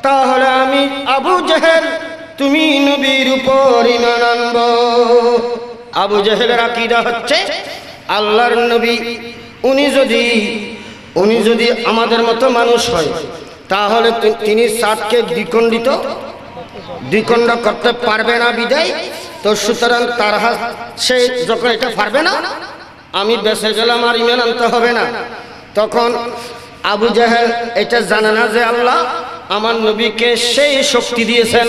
তাহলে আমি আবু জেহেল তুমি নবীর উপর ঈমান আনবো। আবু জেহেলের আকীদা হচ্ছে আল্লাহর নবী উনি যদি আমাদের মতো মানুষ হয়, তাহলে তিনি চাঁদকে দ্বিখণ্ড করতে পারবে না বিদায়। তো সুতরাং তার হাত সে যখন এটা পারবে না, আমি বেঁচে গেলাম, আর ঈমান আনতে হবে না। তখন আবু জেহেল এটা জানে না যে আল্লাহ আমার নবীকে সেই শক্তি দিয়েছেন,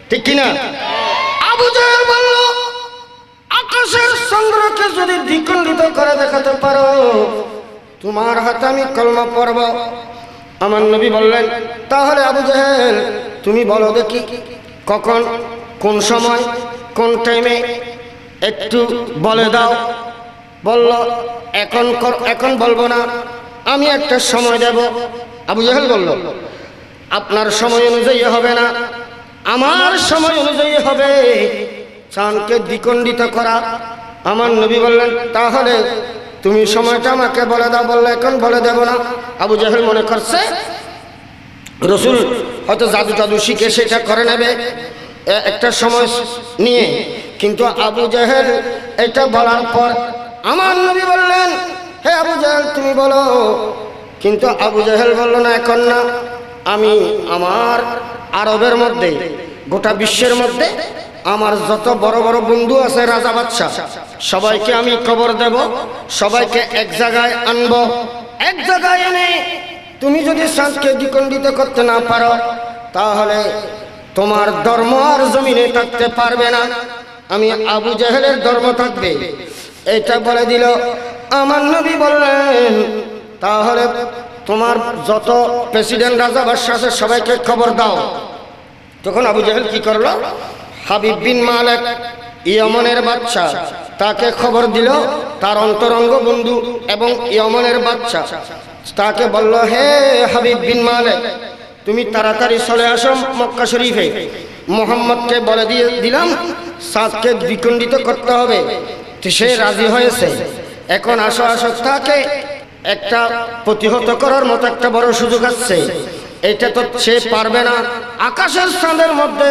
ঠিক কিনা? আবু জেহেল বলল, আকাশের চন্দ্রকে যদি দ্বিখণ্ডিত করে দেখাতে পারো, তোমার হাতে আমি কলমা পড়ব। আমার নবী বললেন, তাহলে আবু জেহেল তুমি বলো দেখি কখন, কোন সময়, কোন টাইমে, একটু বলে দাও। বলল, এখন বলবো না, আমি একটা সময় দেব। আবু জেহেল বলল, আপনার সময় অনুযায়ী হবে না, আমার সময় অনুযায়ী হবে চাঁদকে দ্বিখণ্ডিত করা। আমার নবী বললেন, তাহলে তুমি সময়টা আমাকে বলে দাও। বললে, এখন বলে দেব না। আবু জেহেল মনে করছে রসুল হয়তো জাদু টাদু শিখে সেটা করে নেবে একটা সময় নিয়ে। কিন্তু আবু জেহেল এটা বলার পর আমার নবী বললেন, হে আবু জেহেল তুমি বলো। কিন্তু আবু জেহেল বলল, না, এখন না, আমি আমার আরবের মধ্যে, গোটা বিশ্বের মধ্যে আমার যত বড় বড় বন্ধু আছে, রাজা বাদশাহ, সবাইকে আমি খবর দেব, সবাইকে এক জায়গায় আনবো। এক জায়গায় এনে তুমি যদি চাঁদকে দ্বিখণ্ডিত করতে না পারো, তাহলে তোমার ধর্ম আর জমিনে থাকতে পারবে না, আমি আবু জেহেলের ধর্ম থাকবে। এটা বলে দিল। আমার নবী বললেন, তাহলে তোমার যত প্রেসিডেন্ট, রাজা বাদশাহ আছে সবাইকে খবর দাও। তখন আবু জেহেল কি করলো? হাবিব বিন মালেক, ইয়মনের বাদশা, তাকে খবর দিল। তার অন্তরঙ্গ বন্ধু এবং ইয়মনের বাদশা তাকে বলল, হে হাবিব বিন মালেক, তুমি তাড়াতাড়ি চলে আসো মক্কা শরীফে। মুহাম্মদকে বলে দিলাম চাঁদকে দ্বিখণ্ডিত করতে হবে। সে রাজি হয়েছে। এখন আসো আসো তাকে একটা প্রতিহত করার মতো একটা বড় সুযোগ আসছে। এটা তো সে পারবে না, আকাশের চাঁদের মধ্যে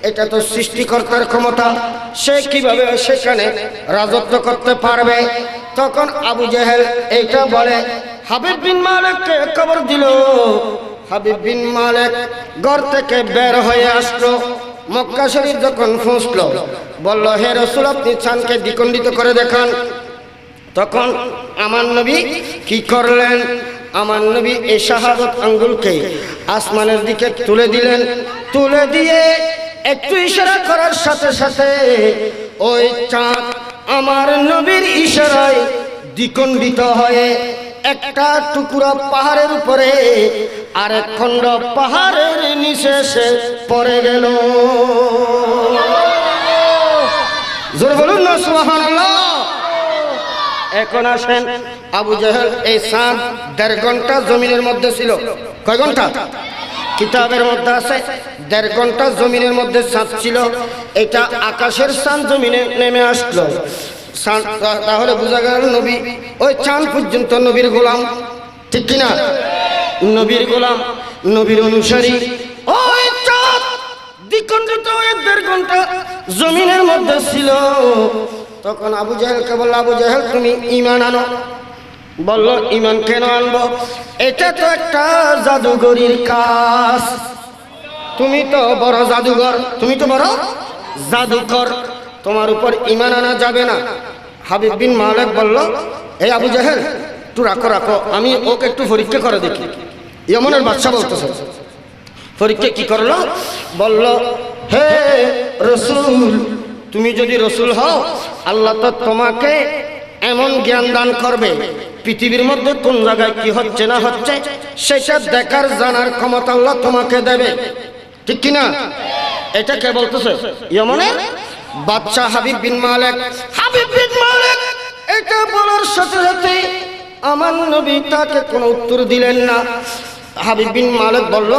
এটা তো সৃষ্টিকর্তার ক্ষমতা, সে কিভাবে সেখানে রাজত্ব করতে পারবে? তখন আবু জেহেল এইটা বলে, হাবিব বিন মালিককে খবর দিল। হাবিব বিন মালিক ঘর থেকে বের হয়ে আসলো, মক্কা শরীফ যখন পৌঁছলো বলল, হে রাসূল, আপনি চাঁদকে দ্বিখণ্ডিত করে দেখান। তখন আমার নবী কি করলেন? আমার নবী এই শাহাদত আঙ্গুলকে আসমানের দিকে তুলে দিলেন। তুলে দিয়ে একটু ইশারা করার সাথে সাথে ওই চাঁদ আমার নবীর ইশারায় দ্বিখণ্ডিত হয়ে একটা টুকরা পাহাড়ের উপরে আরেক খণ্ড পাহাড়ের নিচে এসে পড়ে গেল। জোরে বলুন না সুবহানাল্লাহ। এখন আসেন, আবু জেহেল এই চাঁদ 1.5 ঘন্টা জমিনের মধ্যে ছিল। কয় ঘন্টা? কিতাবের মধ্যে আছে 1.5 ঘন্টা জমিনের মধ্যে চাঁদ ছিল। এটা আকাশের চাঁদ জমিনে নেমে আসলো। তাহলে বোঝা গেল নবী ওই চাঁদ পর্যন্ত নবীর গোলাম, ঠিক কিনা? নবীর গোলাম, নবীর অনুসারী। ওই চাঁদ দ্বিখণ্ডিত হয়ে 1.5 ঘন্টা জমিনের মধ্যে ছিল। তখন আবু জেহেলকে বলল, আবু জেহেল তুমি ঈমান আনো। বলল, ঈমান কেন আনবো? এটা তো একটা জাদুগরির কাজ। তুমি তো বড় জাদুঘর, তুমি তো বড় জাদুকর, তোমার উপর ঈমান আনা যাবে না। হাবিব বিন মালিক বলল, এই আবু জেহেল একটু রাখো রাখো, আমি ওকে একটু পরীক্ষা করে দেখি। ইয়েমেনের বাদশা বলতেছে। পরীক্ষা কি করলো? বলল, হে রাসূল, তুমি যদি রাসূল হও, আল্লাহ তো তোমাকে এমন জ্ঞান দান করবে, পৃথিবীর মধ্যে কোন জায়গায় কি হচ্ছে না হচ্ছে সেটা দেখার জানার ক্ষমতা আল্লাহ তোমাকে দেবে, ঠিক কিনা? এটা কে বলতেছে? ইয়েমেনের বাদশা হাবিব বিন মালিক। হাবিব বিন মালিক এটা বলার সাথে সাথে আমার নবী তাকে কোনো উত্তর দিলেন না। হাবিব বিন মালিক বলল,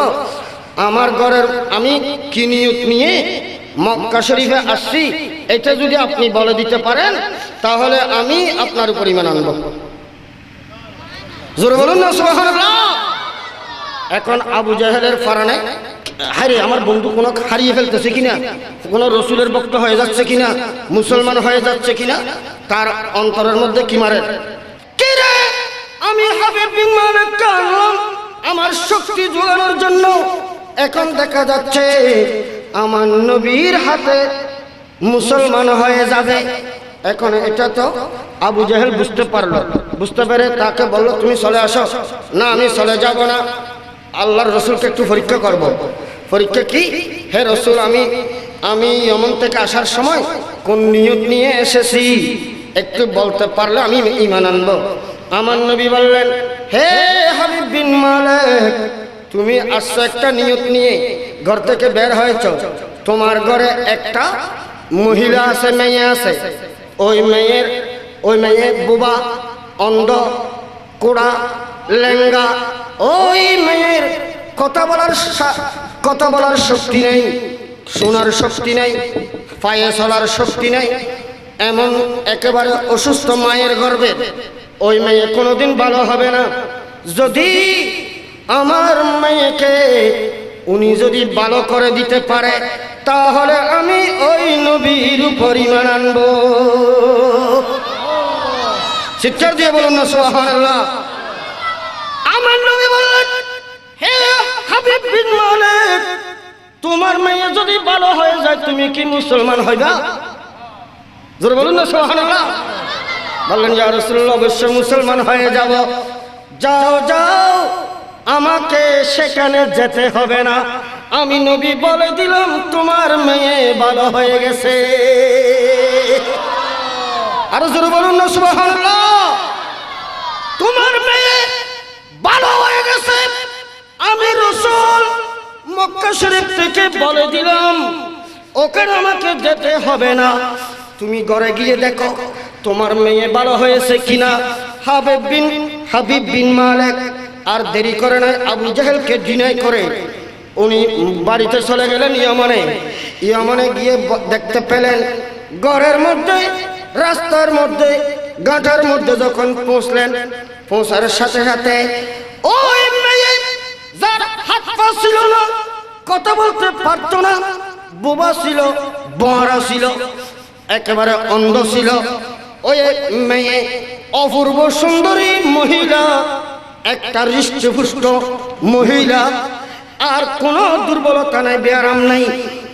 আমার ঘরের আমি কি নিয়ত নিয়ে মক্কা শরীফে আসছি, এটা যদি আপনি বলে দিতে পারেন তাহলে আমি আপনার উপর ঈমান আনব। জোরে বলুন না সুবহানাল্লাহ। এখন আবু জেহেলের ফারানে, হায়রে আমার বন্ধু কোনো হারিয়ে ফেলতেছে কিনা, কোনো রসুলের ভক্ত হয়ে যাচ্ছে কিনা, মুসলমান হয়ে যাচ্ছে কিনা, তার অন্তরের মধ্যে কি মারে, কি রে আমি হাবিব বিন মালিক আনলাম আমার শক্তি জোগানোর জন্য। এখন দেখা যাচ্ছে আমার নবীর হাতে মুসলমান হয়ে যাবে। এখন এটা তো আবু জেহেল বুঝতে পারলো, বুঝতে পেরে তাকে বলল, তুমি চলে আসো। না, আমি চলে যাব না, আল্লাহর রসুলকে একটু পরীক্ষা করব। পরীক্ষা কি? হে রসুল, আমি ইয়েমেন থেকে আসার সময় কোন নিয়ত নিয়ে এসেছি একটু বলতে পারলে আমি ঈমান আনব। আমার নবী বললেন, হে হাবিব বিন মালিক, তুমি আসছো একটা নিয়ত নিয়ে, ঘর থেকে বের হয়েছ, তোমার ঘরে একটা মহিলা আছে, মেয়ে আছে। ওই মেয়ে বুবা, অন্ধ, কোড়া, লেঙ্গা। ওই মেয়ের কথা বলার শক্তি নেই, শোনার শক্তি নেই, পায়ে চলার শক্তি নেই। এমন একেবারে অসুস্থ মায়ের গর্ভে ওই মেয়ে কোনোদিন ভালো হবে না। যদি আমার মেয়েকে উনি যদি ভালো করে দিতে পারে তাহলে আমি ওই নবীর উপর ঈমান আনব। চিৎকার দিয়ে বলুন না সুবহানাল্লাহ। আমার নবী বললেন, হে হাবিব বিন মালিক, তোমার মেয়ে যদি ভালো হয়ে যায় তুমি কি মুসলমান হইবা? জোরে বলুন না সুবহানাল্লাহ। বললেন, ইয়া রাসূলুল্লাহ, অবশ্যই মুসলমান হয়ে যাব। যাও যাও, আমাকে সেখানে যেতে হবে না, আমি নবী বলে দিলাম তোমার মেয়ে ভালো হয়ে গেছে। আরো জোরে বলুন না সুবহানাল্লাহ। তোমার মেয়ে ভালো হয়ে গেছে, আমি রাসূল মক্কা শরীফ থেকে বলে দিলাম, ওখানে আমাকে যেতে হবে না, তুমি ঘরে গিয়ে দেখো তোমার মেয়ে ভালো হয়েছে কিনা। হাবিব বিন মালিক আর দেরি করে নাই, আবু জেহেলকে ডিনাই করে উনি বাড়িতে চলে গেলেন ইয়েমেনে গিয়ে দেখতে পেলেন ঘরের মধ্যে রাস্তার মধ্যে গাঁটার মধ্যে যখন পৌঁছলেন, পৌঁছার সাথে সাথে ওই মেয়ে যার হাত পা ছিল না, কথা বলতে পারতো না, বোবা ছিল, বড়া ছিল, একেবারে অন্ধ ছিল, ওই মেয়ে অপূর্ব সুন্দরী মহিলা, একটা হৃষ্টপুষ্ট মহিলা, আর কোনো দুর্বলতা নাই, ব্যায়াম নাই।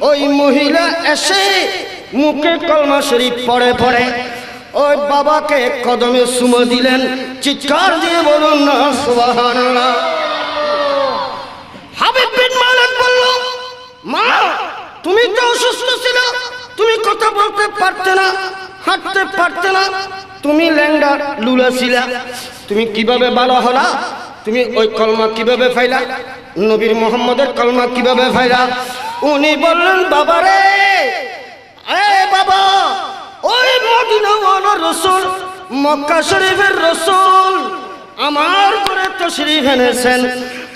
ওই মহিলা এসে মুখে কলমা শরীফ পড়ে পড়ে ওই বাবাকে কদমে চুমো দিলেন। চিৎকার দিয়ে বলুন না সুবহানাল্লাহ। হাবিব বিন মালিক বলল, মা তুমি তো অসুস্থ ছিল, তুমি কথা বলতে পারতে না, হাঁটতে পারতে না, তুমি ল্যাংড়া লুলা ছিলা, তুমি কিভাবে ভালো হলা? তুমি ওই কলমা কিভাবে ফাইলা? নবীর মুহাম্মদের কলমা কিভাবে ফাইলা? উনি বললেন, বাবা রে, এ বাবা, ওই মদিনাওয়ালা রাসূল, মক্কা শরীফের রাসূল আমার ঘরে তাশরীফ এনেছেন,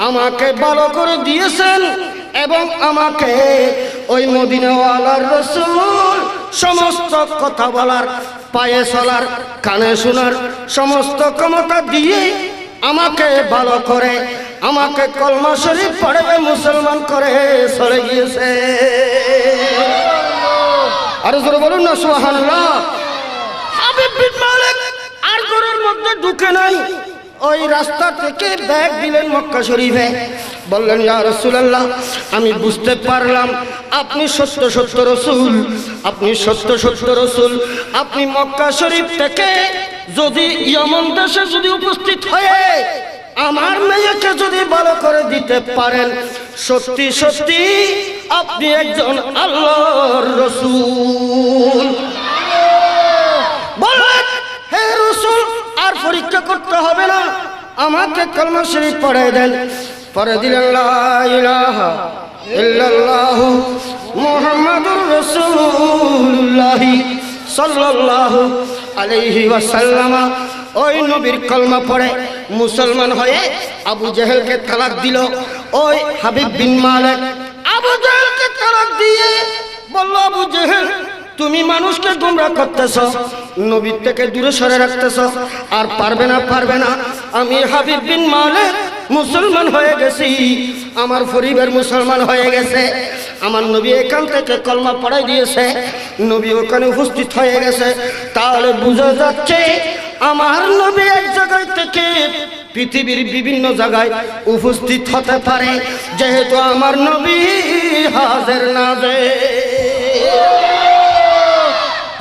আমাকে ভালো করে দিয়েছেন, এবং আমাকে ওই মদিনাওয়ালার রাসূল সমস্ত কথা বলার, পায়ে চলার, কানে শোনার সমস্ত ক্ষমতা দিয়ে আমাকে ভালো করে, আমাকে কলমা শরীফ পড়ে মুসলমান করে চলে গিয়েছে। আরে জোরে বলুন না সুবহানাল্লাহ। হাবিব বিন মালিক আর ঘরের মধ্যে ঢুকে নাই, ওই রাস্তা থেকে ব্যাগ দিলেন মক্কা শরীফে, বললেন, ইয়া রাসূলুল্লাহ, আমি বুঝতে পারলাম আপনি সত্য সত্য রাসূল, আপনি সত্য সত্য রাসূল। আপনি মক্কা শরীফ থেকে যদি ইয়মন দেশে যদি উপস্থিত হয়ে আমার মেয়েকে যদি ভালো করে দিতে পারেন, সত্যি সত্যি আপনি একজন আল্লাহর রাসূল। বলেন, হে রাসূল, আর পরীক্ষা করতে হবে না, আমাকে কলমা শরীফ পড়ে দেন। পড়ে দিলেন, লা ইলাহা ইল্লাল্লাহু মুহাম্মাদুর রাসূলুল্লাহ সাল্লাল্লাহু আলাইহি ওয়াসাল্লাম। ওই নবীর কলমা পড়ে মুসলমান হয়ে আবু জেহেলকে তালাক দিল। ওই হাবিব বিন মালিক আবু জেহেলকে তালাক দিয়ে বলল, আবু জেহেল, তুমি মানুষকে গোমরাহ করতেছ, নবীর থেকে দূরে সরে রাখতেছ, আর পারবে না, পারবে না। আমি হাবিব বিন মালিক মুসলমান হয়ে গেছি, আমার পরিবার মুসলমান হয়ে গেছে, আমার নবী এখান থেকে কলমা পড়াই দিয়েছে, নবী ওখানে উপস্থিত হয়ে গেছে। তাহলে বোঝা যাচ্ছে আমার নবী এক জায়গায় থেকে পৃথিবীর বিভিন্ন জায়গায় উপস্থিত হতে পারে, যেহেতু আমার নবী হাজির নাজির।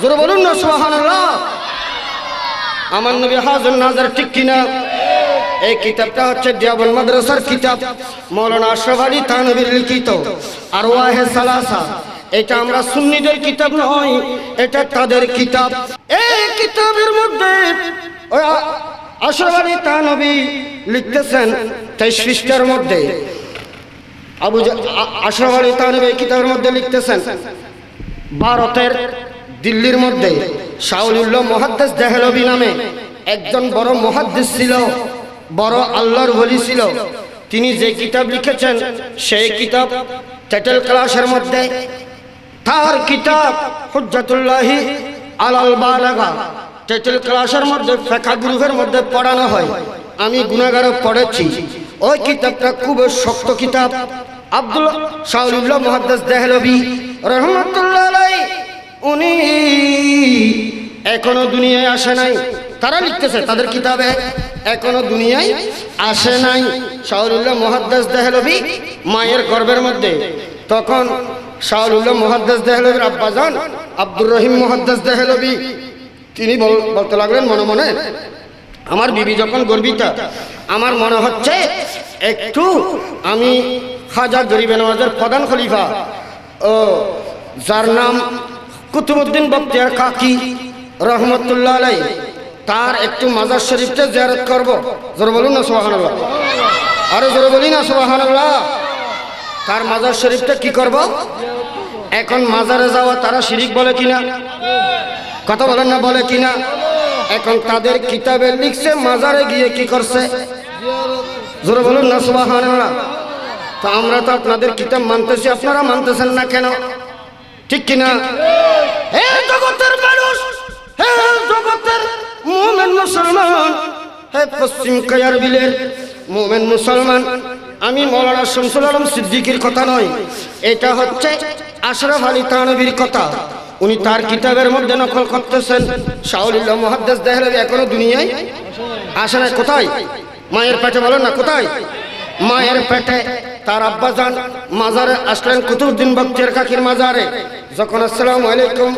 জোরে বলুন না সুবহানাল্লাহ। আমার নবী হাজির নাজির, ঠিক কিনা? এই কিতাবটা হচ্ছে দেওবন্দ মাদ্রাসার কিতাব, মাওলানা আশরাফ আলী থানভীর লিখিত আরওয়াহে সালাসা। এটা আমরা সুন্নিদের কিতাব নয়, এটা তাদের কিতাব। এই কিতাবের মধ্যে আশরাফ আলী থানভী লিখতেছেন 23 পৃষ্ঠার মধ্যে, আশরাফ আলী থানভী এই কিতাবের মধ্যে লিখতেছেন, ভারতের দিল্লির মধ্যে শাউলুল্লাহ মুহাদ্দিস দেহলভী নামে একজন বড় মুহাদ্দিস ছিল, বড় আল্লাহর ওলি ছিল। তিনি যে কিতাব লিখেছেন সেই কিতাব টাইটেল ক্লাসের মধ্যে, তার কিতাব হুজ্জাতুল্লাহি আলাল বালাগা টাইটেল ক্লাসের মধ্যে ফিকহ গ্রুপের মধ্যে পড়ানো হয়। আমি গুনাহগারও পড়েছি। ওই কিতাবটা খুব শক্ত কিতাব। আব্দুল শাউলুল্লাহ মুহাদ্দিস দেহলভী রাহমাতুল্লাহ আলাইহি, উনি এখনো দুনিয়ায় আসে নাই। তারা লিখতেছে তাদের কিতাবে, এখনো দুনিয়ায় আসে নাই। শাউলুল্লাহ মুহাদ্দিস দেহলভী মায়ের গর্ভের মধ্যে, তখন শাউলুল্লাহ মুহাদ্দিস দেহলভীর আব্বাজান আব্দুর রহিম মুহাদ্দিস দেহলভী তিনি বলতে লাগলেন মনে মনে, আমার বিবি যখন গর্ভিতা, আমার মনে হচ্ছে একটু আমি খাজা গরিবে নওয়াজের প্রধান খলিফা ও যার নাম কুতুবউদ্দিন বখতিয়ার কাকি রহমতুল্লাহ আলাইহি, তার একটু মাজার শরীফটা জিয়ারত করব। জোরে বলুন না সুবহানাল্লাহ। আরে জোরে বলি না সুবহানাল্লাহ। তার মাজার শরীফটা কি করব? এখন মাজারে যাওয়া তারা শিরিক বলে কিনা? কথা বলেন না, বলে কিনা? এখন তাদের কিতাবে লিখছে মাজারে গিয়ে কি করছে? জোরে বলুন না সুবহানাল্লাহ। তো আমরা তো আপনাদের কিতাব মানতেছি, আপনারা মানতেছেন না কেন? ঠিক কিনা? হে জগতের মানুষ, হে জগতের পশ্চিম কায়ার বিলের মোমেন মুসলমান, আমি মৌলানা শামসুল আলম সিদ্দিকীর কথা নয়, এটা হচ্ছে আশরাফ আলী থানভীর কথা। উনি তার কিতাবের মধ্যে নকল করতেছেন। শাহুলিল্লাহ মুহাদ্দিস দেহলভী এখনো দুনিয়ায় আসে না। কোথায়? মায়ের পেটে, বলেন না কোথায়? মায়ের পেটে তার আব্বাজান মাজারে আসলেন, কুতুবউদ্দিন বখতিয়ার কাকির মাজারে। যখন আসসালামু আলাইকুম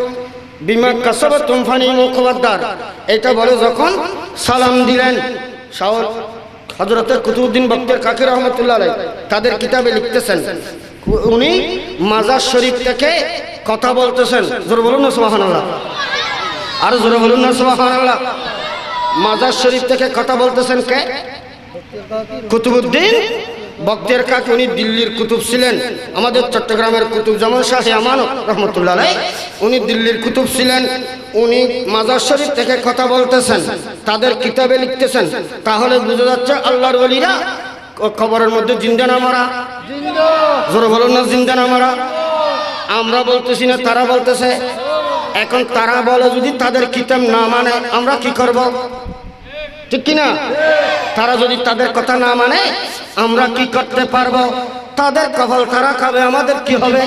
বিমা কাসাবাতুম ফানি মুকওয়াদ্দার এটা বলে যখন সালাম দিলেন, শাহুল হযরত কুতুবউদ্দিন বখতিয়ার কাকি রহমাতুল্লাহ আলাইহি তাদের কিতাবে লিখতেছেন, উনি মাজার শরীফ থেকে কথা বলতেছেন। জোরে বলুন না সুবহানাল্লাহ, আর জোরে বলুন না সুবহানাল্লাহ। মাজার শরীফ থেকে কথা বলতেছেন কে? কুতুবউদ্দিন বখতিয়ার কাকি। উনি দিল্লির কুতুব ছিলেন, আমাদের চট্টগ্রামের কুতুব যেমন শাহে আমানত রহমতুল্লাহ আলাইহি, উনি দিল্লির কুতুব ছিলেন। উনি মাজার শরীফ থেকে কথা বলতেছেন, তাদের কিতাবে লিখতেছেন। তাহলে বুঝা যাচ্ছে আল্লাহর ওলিরা কবরের মধ্যে জিন্দা না মরা? জোরে বলুন না জিন্দা না মরা। আমরা বলতেছি না, তারা বলতেছে। এখন তারা বলে যদি তাদের কিতাব না মানে আমরা কি করব? ঠিক কিনা? তারা যদি তাদের কথা না মানে আমরা কি করতে পারবো? তাদের কপাল তারা খাবে, আমাদের কি হবে?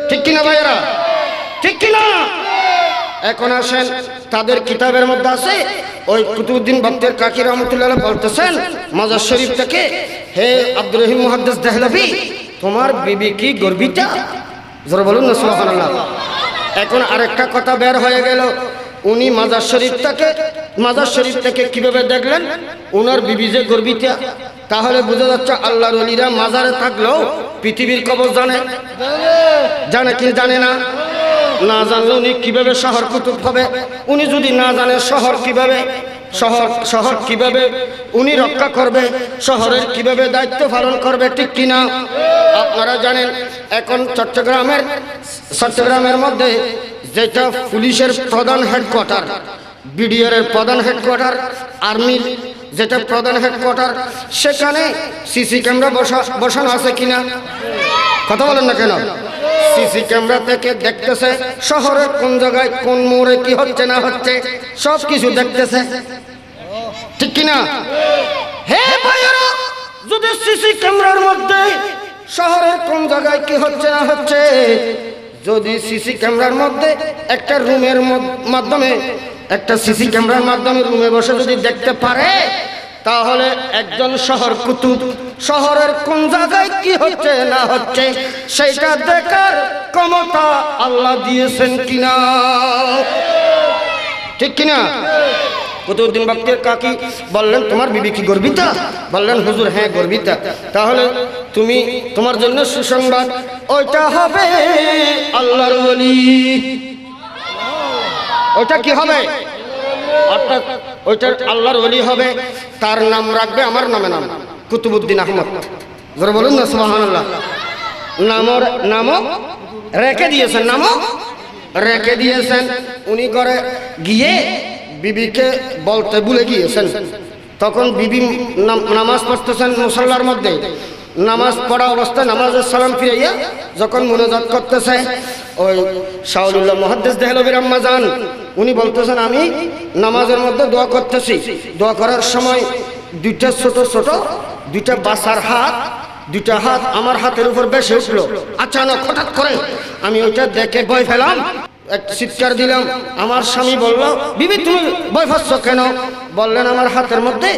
ঠিক কিনা ভাইয়েরা? ঠিক কিনা? এখন আসেন, তাদের কিতাবের মধ্যে আছে, ওই কুতুবউদ্দিন বখতিয়ার কাকি রহমতুল্লাহ বলতেছেন মাজার শরীফ থেকে, হে আব্দুর রহিম মুহাদ্দিস দেহলভী, তোমার বিবি কি গর্বিতা? জোরে বলুন না সুবহানাল্লাহ। এখন আরেকটা কথা বের হয়ে গেল, উনি মাজার শরীফ থেকে কিভাবে দেখলেন উনার বিবি যে গর্বিতা? তাহলে বোঝা যাচ্ছে আল্লাহর ওলিরা মাজারে থাকলেও পৃথিবীর খবর জানে। জানে কি জানে না? না জানলে উনি কিভাবে শহর কুতুব হবে? উনি যদি না জানে শহর কিভাবে উনি রক্ষা করবে, শহরের কিভাবে দায়িত্ব পালন করবে? ঠিক কিনা? আপনারা জানেন এখন চট্টগ্রামের মধ্যে যেটা পুলিশের প্রধান হেডকোয়ার্টার, বিডিআর এর প্রধান হেডকোয়ার্টার, আর্মির যেটা প্রধান হেডকোয়ার্টার, সেখানে সিসি ক্যামেরা বসানো আছে কিনা? কথা বলেন না কেন? সিসি ক্যামেরা থেকে দেখতেছে শহরের কোন জায়গায় কোন মোড়ে কি হচ্ছে না হচ্ছে, সব কিছু দেখতেছে। ঠিক কিনা? হে ভাইয়েরা, যদি সিসি ক্যামেরার মধ্যে শহরের কোন জায়গায় কি হচ্ছে না হচ্ছে, যদি সিসি ক্যামেরার মধ্যে একটা রুমের মাধ্যমে, একটা সিসি ক্যামেরার মাধ্যমে রুমে বসে যদি দেখতে পারে, তাহলে একজন শহর কুতুব শহরের কোন জায়গায় কি হচ্ছে না হচ্ছে সেটা দেখার ক্ষমতা আল্লাহ দিয়েছেন কিনা? ঠিক কিনা? কুতুবউদ্দিন বখতিয়ার কাকি বললেন, তোমার বিবি কি গর্বিতা? বললেন, হুজুর হ্যাঁ গর্বিতা। তাহলে তোমার জন্য সুসংবাদ, ওইটা হবে আল্লাহর ওলি। ওইটা কি হবে? অর্থাৎ ওইটা আল্লাহর ওলি হবে। তার নাম রাখবে আমার নাম কুতুবউদ্দিন আহমদ। জোরে বলুন না সুবহানাল্লাহ। নামও রেখে দিয়েছেন। উনি ঘরে গিয়ে বিবিকে বলতে ভুলে গিয়েছেন। তখন বিবি নামাজ পড়তেছেন মুসাল্লার মধ্যে। নামাজ পড়া অবস্থায় নামাজের সালাম ফিরাইয়া যখন মুনাজাত করতেছে, ওই শাহুলিল্লাহ মুহাদ্দিস দেহলভীর আম্মা জান উনি বলতেছেন, আমি নামাজের মধ্যে দোয়া করতেছি। দোয়া করার সময় দুইটা ছোট দুইটা বাসার দুইটা হাত আমার হাতের উপর বেশি উঠলো। আচানক হঠাৎ করে আমি ওইটা দেখে ভয় পেলাম, একটা চিৎকার দিলাম। আমার স্বামী বলল, বিবি তুমি ভয় পাচ্ছ কেন? বললেন, আমার হাতের মধ্যে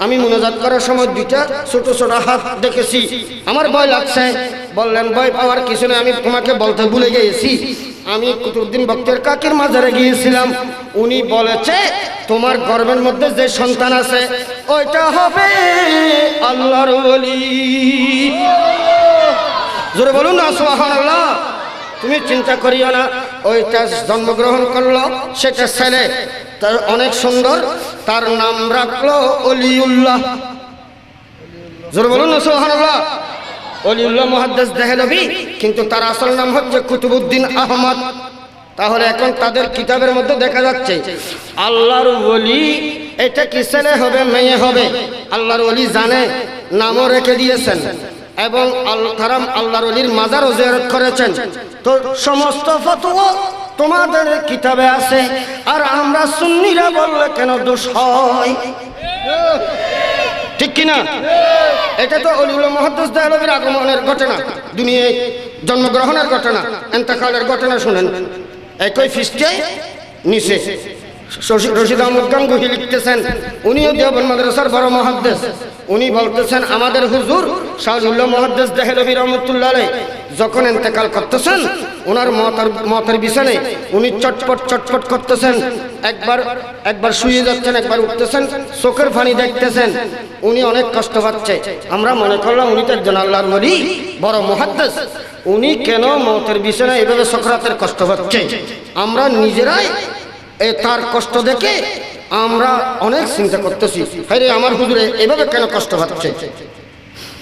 আমি মুনাজাত করার সময় দুইটা ছোট হাত দেখেছি, আমার ভয় লাগছে। বললেন, ভয় পাওয়ার কিছু নেই, আমি তোমাকে বলতে ভুলে গিয়েছি, আমি কুতুবউদ্দিন বখতিয়ার কাকির মাজারে গিয়েছিলাম। উনি বলেছে তোমার গর্ভের মধ্যে যে সন্তান আছে ওইটা হবে আল্লাহর ওলি। জোরে বলুন না সুবহানাল্লাহ। তুমি চিন্তা করিও না, ওইটা জন্মগ্রহণ করলো, সেটা ছেলে, তার অনেক সুন্দর, তার নাম রাখলো অলিউল্লাহ। জোরে বলুন না সুবহানাল্লাহ। অলিউল্লাহ মুহাদ্দিস দেহলভী, কিন্তু তার আসল নাম হচ্ছে কুতুবউদ্দিন আহমদ। তাহলে এখন তাদের কিতাবের মধ্যে দেখা যাচ্ছে আল্লাহর ওলি এটা কি ছেলে হবে মেয়ে হবে আল্লাহর ওলি জানে, নামও রেখে দিয়েছেন এবং তারা আল্লাহর ওলির মাজারও জিয়ারত করেছেন। তো সমস্ত ফতোয়া তোমাদের কিতাবে আছে, আর আমরা সুন্নিরা বললে কেন দোষ হয়? ঠিক কিনা? এটা তো অলিউল্লাহ মুহাদ্দিস দেহলভীর আগমনের ঘটনা, দুনিয়ায় জন্মগ্রহণের ঘটনা, ইন্তেকালের ঘটনা শুনেন। একই ফিস্টে নিচে রশিদ আহমদ গাঙ্গুহি লিখতেছেন, উনিও দেওবন্দ মাদ্রাসার বড় মুহাদ্দিস। উনি বলতেছেন, আমাদের হুজুর শাহউল্লাহ মুহাদ্দিস দেহলভী রহমাতুল্লাহ আলাইহি যখন ইন্তেকাল করতেছেন, ওনার মতের বিছানায় উনি চটপট করতেছেন, একবার শুয়ে যাচ্ছেন, একবার উঠতেছেন, চোখের পানি দেখতেছেন, উনি অনেক কষ্ট পাচ্ছে। আমরা মনে করলাম উনি তো একজন আল্লাহর ওলি, বড় মুহাদ্দিস, উনি কেন মতের বিছানায় এভাবে সকরাতের কষ্ট পাচ্ছে। আমরা নিজেরাই তার কষ্ট দেখে আমরা অনেক চিন্তা করতেছি, আরে আমার হুজুরে এভাবে কেন কষ্ট পাচ্ছে।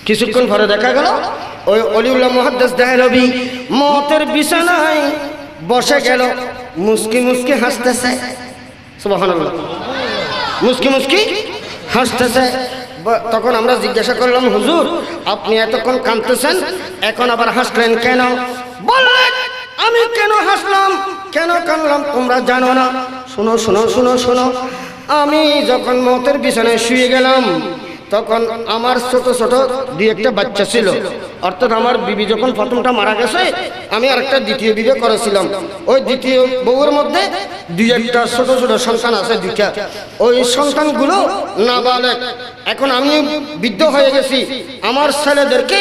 কিছুক্ষণ পরে দেখা গেল ওই অলিউল্লাহ মুহাদ্দিস দেহলভী মতের বিছানায় বসে গেল, মুস্কি মুস্কি হাসতেছে। সুবহানাল্লাহ, মুস্কি মুস্কি হাসতেছে। তখন আমরা জিজ্ঞাসা করলাম, হুজুর আপনি এতক্ষণ কাঁদতেছেন, এখন আবার হাসলেন কেন? বললেন, আমি কেন হাসলাম, কেন কাঁদলাম তোমরা জানো না। শোনো শোনো শোনো শোনো, আমি যখন মতের বিছানায় শুয়ে গেলাম, তখন আমার ছোট ছোট দুই একটা বাচ্চা ছিল। অর্থাৎ আমার বিবি যখন প্রথমটা মারা গেছে, আমি আরেকটা দ্বিতীয় বিয়ে করেছিলাম। ওই দ্বিতীয় বউয়ের মধ্যে দুই একটা ছোট ছোট সন্তান আছে, দুইটা। ওই সন্তানগুলো নাবালেগ। এখন আমি বৃদ্ধ হয়ে গেছি, আমার ছেলেদেরকে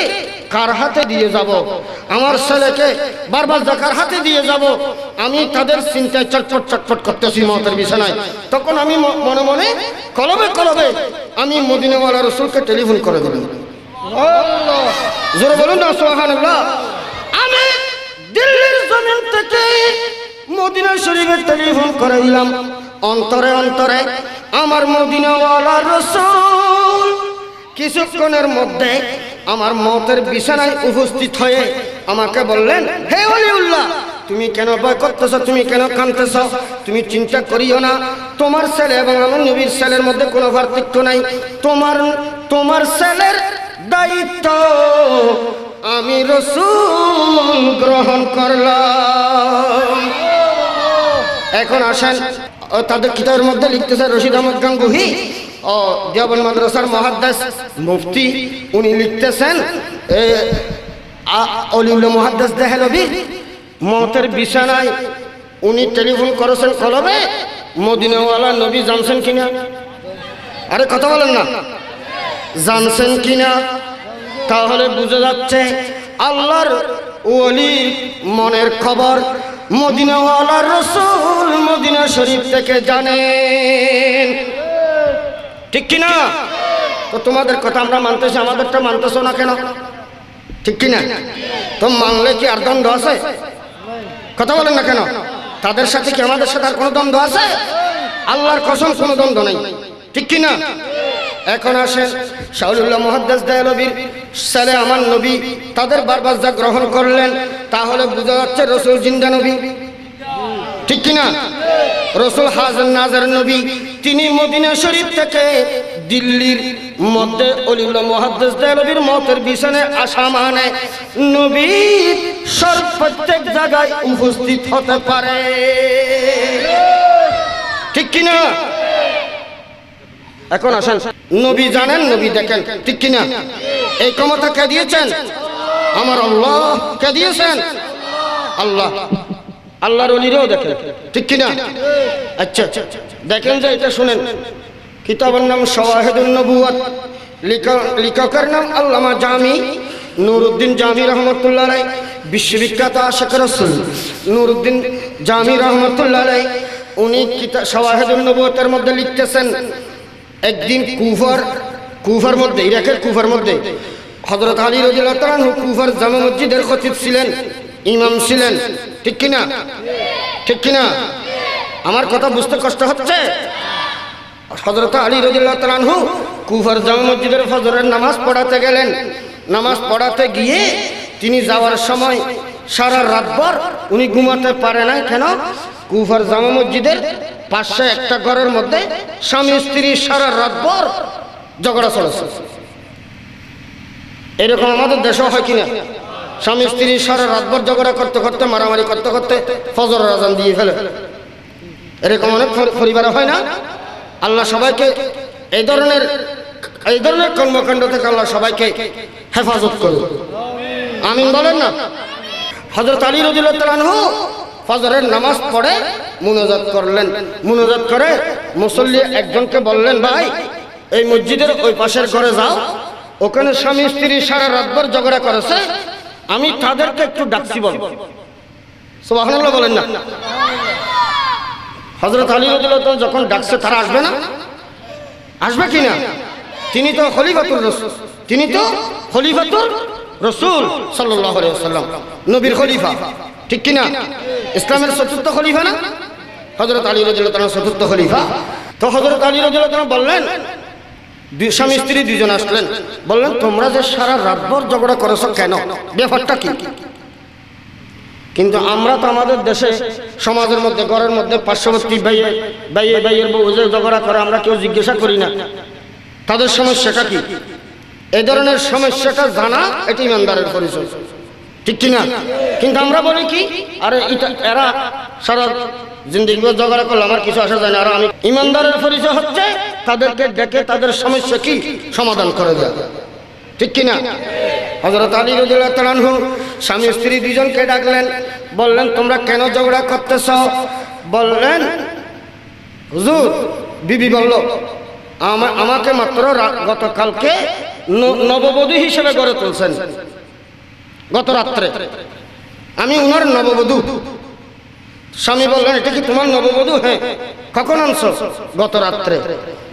কার হাতে দিয়ে যাব, আমার ছেলেকে বারবার কার হাতে দিয়ে যাব, আমি তাদের চিন্তায় চটপট করতেছি মতের বিছানায়। তখন আমি মনে মনে কলবে কলবে আমি মদিনাওয়ালা রাসূলকে টেলিফোন করে দিলাম। জোরে বলুন না সুবহানাল্লাহ। আমি দিল্লির জমিন থেকে মদিনা শরীফে টেলিফোন করে দিলাম। অন্তরে অন্তরে আমার মদিনাওয়ালা রাসূল কিছুক্ষণের মধ্যে আমার মতের বিছানায় উপস্থিত হয়ে আমাকে বললেন, হে ওলিউল্লাহ, তুমি কেন ভয় করতেছ, তুমি কেন কাঁদতেছ? তুমি চিন্তা করিও না, তোমার ছেলে এবং আমার নবীর ছেলের মধ্যে কোনো পার্থক্য নাই। তোমার ছেলের দায়িত্ব আমি রাসূল গ্রহণ করলাম। এখন আসেন, তাদের কিতাবের মধ্যে লিখতেছে রশিদ আহমদ গাঙ্গুহি ও দেওবন্দ মাদ্রাসার মুহাদ্দিস মুফতি, উনি লিখতেছেন, অলিউল্লাহ মুহাদ্দিস দেহলভী মতের বিছানায় উনি টেলিফোন করেছেন কলবে, মদিনাওয়ালা নবী জানছেন কিনা? আরে কথা বলেন না, জানছেন কিনা? তাহলে বুঝা যাচ্ছে আল্লাহর ওলি মনের খবর মদিনাওয়ালা রাসূল মদিনা শরীফ থেকে জানেন, ঠিক কিনা? তো তোমাদের কথা আমরা মানতেছি, আমাদেরটা মানতেছো না কেন? ঠিক কিনা? তো মানলে কি আর দ্বন্দ্ব আছে? কথা বলেন না কেন? তাদের সাথে কি আমাদের সাথে আর কোনো দ্বন্দ্ব আছে? আল্লাহর কসম কোনো দ্বন্দ্ব নেই, ঠিক কিনা? এখন আসেন, শাহউল্লাহ মুহাদ্দিস দেহলভীর ছেলে আমার নবী তাদের বারবাজা গ্রহণ করলেন, তাহলে বোঝা যাচ্ছে রাসূল জিন্দা নবী, ঠিক কিনা? রাসূল হাজির নাজির নবী, তিনি মদিনা শরীফ থেকে দিল্লির মধ্যে অলিউল্লাহ মুহাদ্দিস দেহলভীর মতের বিছানায় আসা মানে নবী প্রত্যেক জায়গায় উপস্থিত হতে পারে, ঠিক কিনা? এখন আসেন, নবী জানেন, নবী দেখেন, ঠিক কিনা? এই ক্ষমতা কে দিয়েছেন? আমার আল্লাহ। কে দিয়েছেন? আল্লাহ। আল্লাহর ওলিরাও দেখেন, ঠিক কিনা? আচ্ছা দেখেন যে এটা শুনেন, কিতাবের নাম শাওয়াহিদুন নবুওয়াত, লেখকের নাম আল্লামা জামি নুরউদ্দিন জামি রহমাতুল্লাহ আলাইহি, বিশ্ববিখ্যাত আশিক রাসূল নুরউদ্দিন জামি রহমাতুল্লাহ আলাইহি, উনি কিতাব শাওয়াহিদুন নবুওয়াতের মধ্যে লিখতেছেন, একদিন কুফার মধ্যে, ইরাকের কুফার মধ্যে হযরত আলী রাদিয়াল্লাহু তাআলা আনহু কুফার জামে মসজিদের খতিব ছিলেন, ইমাম ছিলেন, ঠিক কিনা? ঠিক কিনা? আমার কথা বুঝতে কষ্ট হচ্ছে? হযরত আলী রাদিয়াল্লাহু তাআলা আনহু কুফার জামে মসজিদের ফজরের নামাজ পড়াতে গেলেন। নামাজ পড়াতে গিয়ে তিনি যাওয়ার সময় সারা রাতভর উনি ঘুমাতে পারে না। কেন? কুফার জামে মসজিদের পাশে একটা ঘরের মধ্যে স্বামী স্ত্রী সারা রাতভর ঝগড়া চলেছে। এরকম আমাদের দেশেও হয় কিনা? স্বামী স্ত্রী সারা রাতভর ঝগড়া করতে করতে, মারামারি করতে করতে ফজরের আজান দিয়ে ফেলে। এরকম অনেক পরিবারে হয় না? আল্লাহ সবাইকে এই ধরনের কর্মকাণ্ড থেকে আল্লাহ সবাইকে হেফাজত করুন, আমিন বলেন না। হযরত আলী রাদিয়াল্লাহু তাআলা আনহু ফজরের নামাজ পড়ে মুনাজাত করলেন। মুনাজাত করে মুসল্লি একজনকে বললেন, ভাই এই মসজিদের ওই পাশের ঘরে যাও, ওখানে স্বামী স্ত্রী সারা রাতভর ঝগড়া করেছে, আমি তাদেরকে একটু ডাকছি বল। সুবহানাল্লাহ বলেন না। হযরত আলী রাদিয়াল্লাহু তাআলা যখন ডাকছে তারা আসবে না? আসবে কিনা? তিনি তো খলিফাতুর রাসূল সাল্লাল্লাহু আলাইহি ওয়াসাল্লাম, নবীর খলিফা, ঠিক কিনা? ইসলামের চতুর্থ খলিফা না হযরত আলী রাদিয়াল্লাহু তাআলা? চতুর্থ খলিফা। তো হযরত আলী রাদিয়াল্লাহু তাআলা বললেন, স্বামী স্ত্রী দুজন আসলেন, বললেন তোমরা যে সারা রাতভর ঝগড়া করেছো কেন, ব্যাপারটা কি? কিন্তু আমরা তো আমাদের দেশে সমাজের মধ্যে ঘরের মধ্যে পার্শ্ববর্তী ভাইয়ের বউ যে ঝগড়া করে আমরা কেউ জিজ্ঞাসা করি না তাদের সমস্যাটা কি। এই ধরনের সমস্যাটা জানা এটি ইমানদারের পরিচয়, ঠিক কিনা? কিন্তু আমরা বলি কি, আরে এরা সারা জিন্দেগি ঝগড়া করলে আমার কিছু আসা যায় না, আর আমি। ইমানদারের পরিচয় হচ্ছে তাদেরকে ডেকে তাদের সমস্যা কি সমাধান করে দেয়, ঠিক কিনা? হযরত আলী রাদিয়াল্লাহু তাআলা আনহু স্বামী স্ত্রী দুজনকে ডাকলেন, বললেন তোমরা কেন ঝগড়া করতেছ? বললেন হুজুর, বিবি বলল আমাকে মাত্র গতকালকে নববধূ হিসেবে গড়ে তুলছেন, গত রাত্রে আমি উনার নববধূ। স্বামী বললেন এটা কি তোমার নববধূ? হ্যাঁ। কখন আনছো? গত রাত্রে।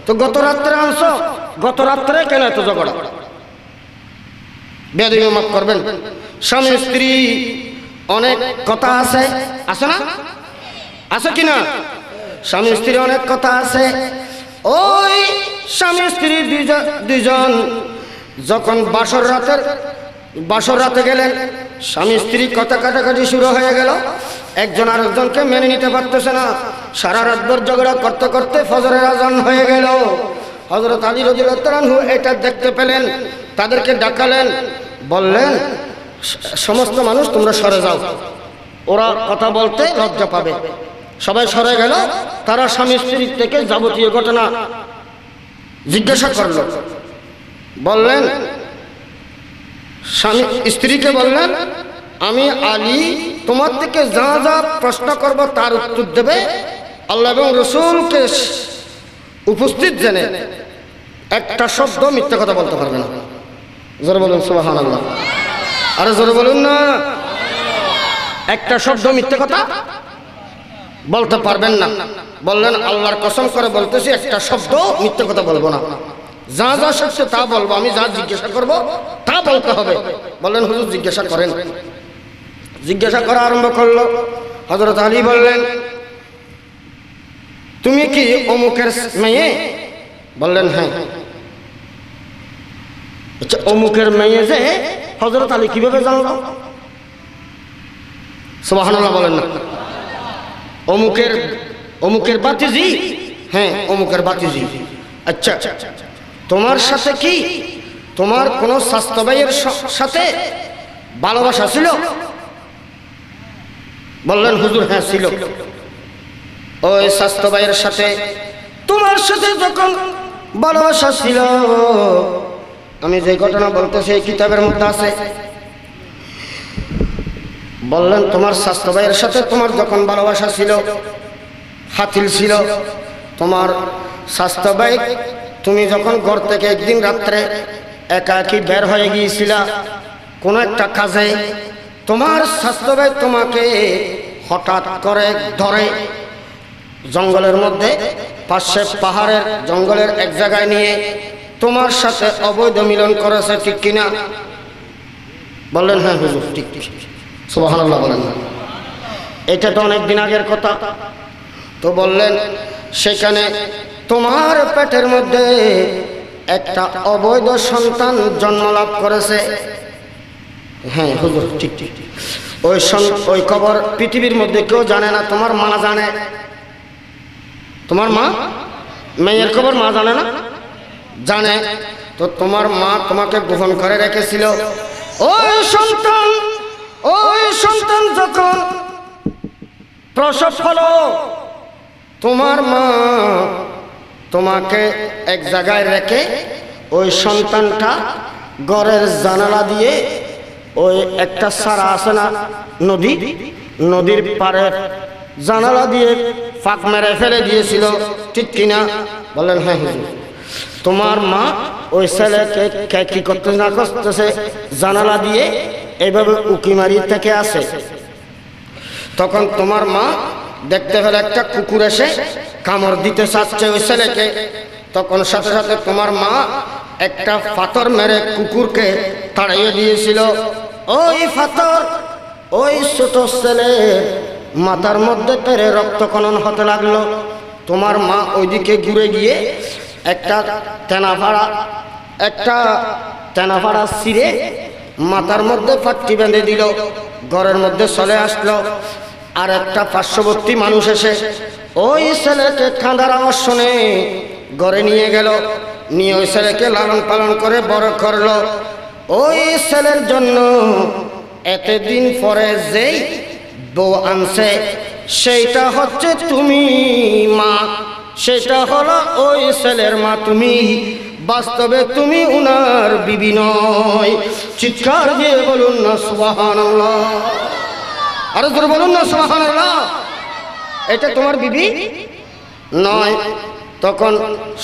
তো গত রাত্রে আনছো, গত রাত্রে কেন এত ঝগড়া? বেয়াদবি মাফ করবেন, স্বামী স্ত্রী অনেক কথা আছে, আছে না? আছে কিনা? স্বামী স্ত্রী অনেক কথা আছে। ওই স্বামী স্ত্রী দুজন যখন বাসর রাতে গেলেন, স্বামী স্ত্রী কথা কাটাকাটি শুরু হয়ে গেল, একজন আরেকজনকে মেনে নিতে পারতেছে না, সারা রাতভর ঝগড়া করতে করতে ফজরের আজান হয়ে গেল। হযরত আলী রাদিয়াল্লাহু তাআলা আনহু এটা দেখতে পেলেন, তাদেরকে ডাকালেন, বললেন সমস্ত মানুষ তোমরা সরে যাও, ওরা কথা বলতে লজ্জা পাবে। সবাই সরে গেল। তারা স্বামী স্ত্রীর থেকে যাবতীয় ঘটনা জিজ্ঞাসা করল। বললেন, স্বামী স্ত্রীকে বললেন, আমি আলী তোমার থেকে যা যা প্রশ্ন করব তার উত্তর দেবে, আল্লাহ এবং রাসূলকে উপস্থিত জেনে একটা শব্দ মিথ্যা কথা বলতে পারবে না। জোরে বলুন সুবহানাল্লাহ। আরে জোরে বলুন না। একটা শব্দ মিথ্যা কথা বলতে পারবেন না। বললেন আল্লাহর কসম করে বলতেছি একটা শব্দ মিথ্যা কথা বলবো না, যা যা সত্য তা বলবো, আমি যা জিজ্ঞাসা করব তা বলতে হবে। বললেন হুজুর জিজ্ঞাসা করেন। জিজ্ঞাসা করা আরম্ভ করলো। হযরত আলী বললেন, তুমি কি অমুকের মেয়ে? বললেন হ্যাঁ। আচ্ছা, অমুকের মেয়ে যে হযরত আলী কিভাবে জানলো? সুবহানাল্লাহ বলেন না। অমুকের বাতিজি? হ্যাঁ, অমুকের বাতিজি। আচ্ছা, তোমার সাথে কি তোমার কোন স্বাস্থ্য ভাইয়ের সাথে ভালোবাসা ছিল? বললেন হুজুর হ্যাঁ ছিল। ওই স্বাস্থ্য ভাইয়ের সাথে তোমার সাথে যখন ভালোবাসা ছিল, আমি যে ঘটনা বলতেছি এই কিতাবের মধ্যে আছে। বললেন তোমার স্বাস্থ্য ভাইয়ের সাথে তোমার যখন ভালোবাসা ছিল, হাতিল ছিল, তোমার স্বাস্থ্য ভাই তুমি যখন ঘর থেকে একদিন রাত্রে একাকী বের হয়ে গিয়েছিলা কোনো একটা কাজে, তোমার স্বাস্থ্য ভাই তোমাকে হঠাৎ করে ধরে জঙ্গলের মধ্যে, পাশে পাহাড়ের জঙ্গলের এক জায়গায় নিয়ে তোমার সাথে অবৈধ মিলন করেছে, ঠিক কিনা? বললেন হ্যাঁ হুজুর ঠিক। সুবহানাল্লাহ বলেন না। এটা তো অনেক দিন আগের কথা। তো বললেন সেখানে তোমার পেটের মধ্যে একটা অবৈধ সন্তান জন্ম লাভ করেছে। হ্যাঁ হুজুর ঠিক। ওই খবর পৃথিবীর মধ্যে কেউ জানে না, তোমার মা জানে। তোমার মা, মেয়ের খবর মা জানে না? জানে। তো তোমার মা তোমাকে গোপন করে রেখেছিল। ওই সন্তান যখন প্রসব হলো, তোমার মা তোমাকে এক জায়গায় রেখে ওই সন্তানটা ঘরের জানালা দিয়ে ওই একটা সারা আছে না নদী, নদীর পারে জানালা দিয়ে ফাঁক মেরে ফেলে দিয়েছিল, ঠিক কিনা? বললেন হ্যাঁ হুজুর। তোমার মা ওই ছেলেকে কি করতে না করতেছে, জানালা দিয়ে এইভাবে উকি মারি থেকে আসে। তখন তোমার মা দেখতে পেলে একটা কুকুর এসে কামড় দিতে চাচ্ছে ওই ছেলেকে। তখন সাথে সাথে তোমার মা একটা পাথর মেরে কুকুরকে তাড়িয়ে দিয়েছিল। ওই পাথর ওই ছোট ছেলের মাথার মধ্যে পেরে রক্তকণন হতে লাগলো। তোমার মা ওইদিকে ঘুরে গিয়ে একটা তেনাফাড়া ছিঁড়ে মাথার মধ্যে পাট্টি বেঁধে দিল, ঘরের মধ্যে চলে আসলো। আর একটা পার্শ্ববর্তী মানুষ এসে ওই ছেলেকে কাঁদার আওয়াজ শুনে ঘরে নিয়ে গেল, নিয়ে ওই ছেলেকে লালন পালন করে বড় করলো। ওই ছেলের জন্য এতদিন পরে যেই বউ আনছে সেইটা হচ্ছে তুমি মা, সেটা হলো ওই ছেলের মা তুমি। বাস্তবে তুমি উনার বিবি নয়। চিৎকার দিয়ে বলুন না সুবহানাল্লাহ, আরো জোরে বলুন না সুবহানাল্লাহ। এটা তোমার বিবি নয়। তখন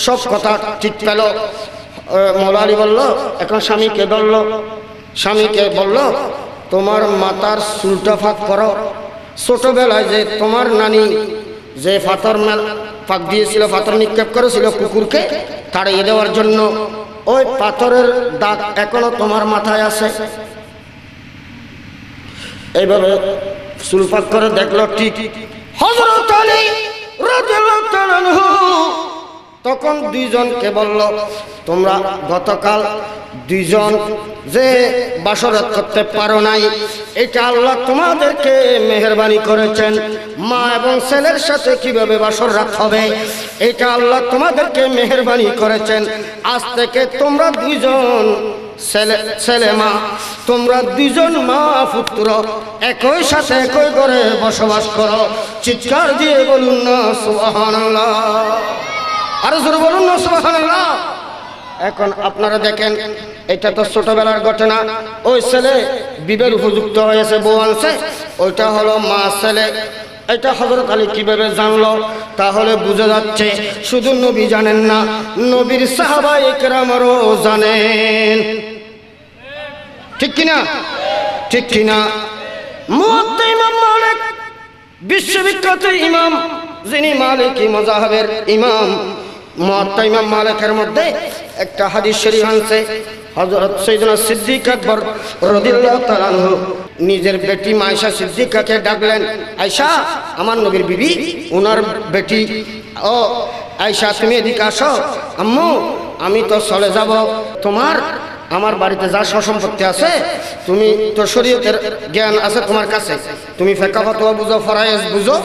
সব কথা ঠিক পেল। মৌলা আলী বলল, এখন স্বামীকে ধরল, স্বামীকে বলল তোমার মাথার চুলটা ফাঁক করো। ছোটবেলায় যে তোমার নানি যে পাথর ফাঁক দিয়েছিল, পাথর নিক্ষেপ করেছিল কুকুরকে তাড়িয়ে দেওয়ার জন্য, ওই পাথরের দাগ এখনো তোমার মাথায় আছে। এইভাবে চুল ফাঁক করে দেখলো ঠিক। হযরত আলী রাদিয়াল্লাহু তাআলা আনহু তখন দুইজনকে বলল, তোমরা গতকাল দুইজন যে বাসরাত করতে পারো নাই, এটা আল্লাহ তোমাদেরকে মেহেরবানি করেছেন। মা এবং ছেলের সাথে কিভাবে বাসরাত হবে এটা আল্লাহ তোমাদেরকে মেহেরবানি করেছেন। আজ থেকে তোমরা দুইজন ছেলে মা, তোমরা দুইজন মা পুত্র একই সাথে একই ঘরে বসবাস করো। চিৎকার দিয়ে বলুন না সুবহানাল্লাহ, আরো জোরে বলুন না সুবহানাল্লাহ। এখন আপনারা দেখেন, এটা তো ছোটবেলার ঘটনা। ওই ছেলে বিবের উপযুক্ত হয়েছে, বউ আনছে, ওইটা হলো মা ছেলে। এটা হযরত আলী কিভাবে জানলো? তাহলে বুঝা যাচ্ছে শুধু নবী জানেন না, নবীর সাহাবায়ে কেরামও জানেন, ঠিক কিনা? ঠিক কিনা? মুওয়াত্তা ইমাম মালিক, বিশ্ববিখ্যাত ইমাম, যিনি মালিকি মাযহাবের ইমাম, মুওয়াত্তা ইমাম মালিকের মধ্যে একটা হাদিস শরীফ আনছে। হযরত সাইয়েদনা সিদ্দিক আকবর রাদিয়াল্লাহু তাআলা আনহু নিজের বেটি মায়েশা সিদ্দিকাকে ডাকলেন, আয়েশা আমার নবীর বিবি, ওনার বেটি, ও আয়েশা তুমি এদিকে আসো। আম্মু আমি তো চলে যাব, তোমার আমার বাড়িতে যা সম্পত্তি আছে, তুমি তো শরীয়তের জ্ঞান আছে তোমার কাছে, তুমি ফিকহ ফাতোয়া বুঝো, ফরায়েজ বুঝো,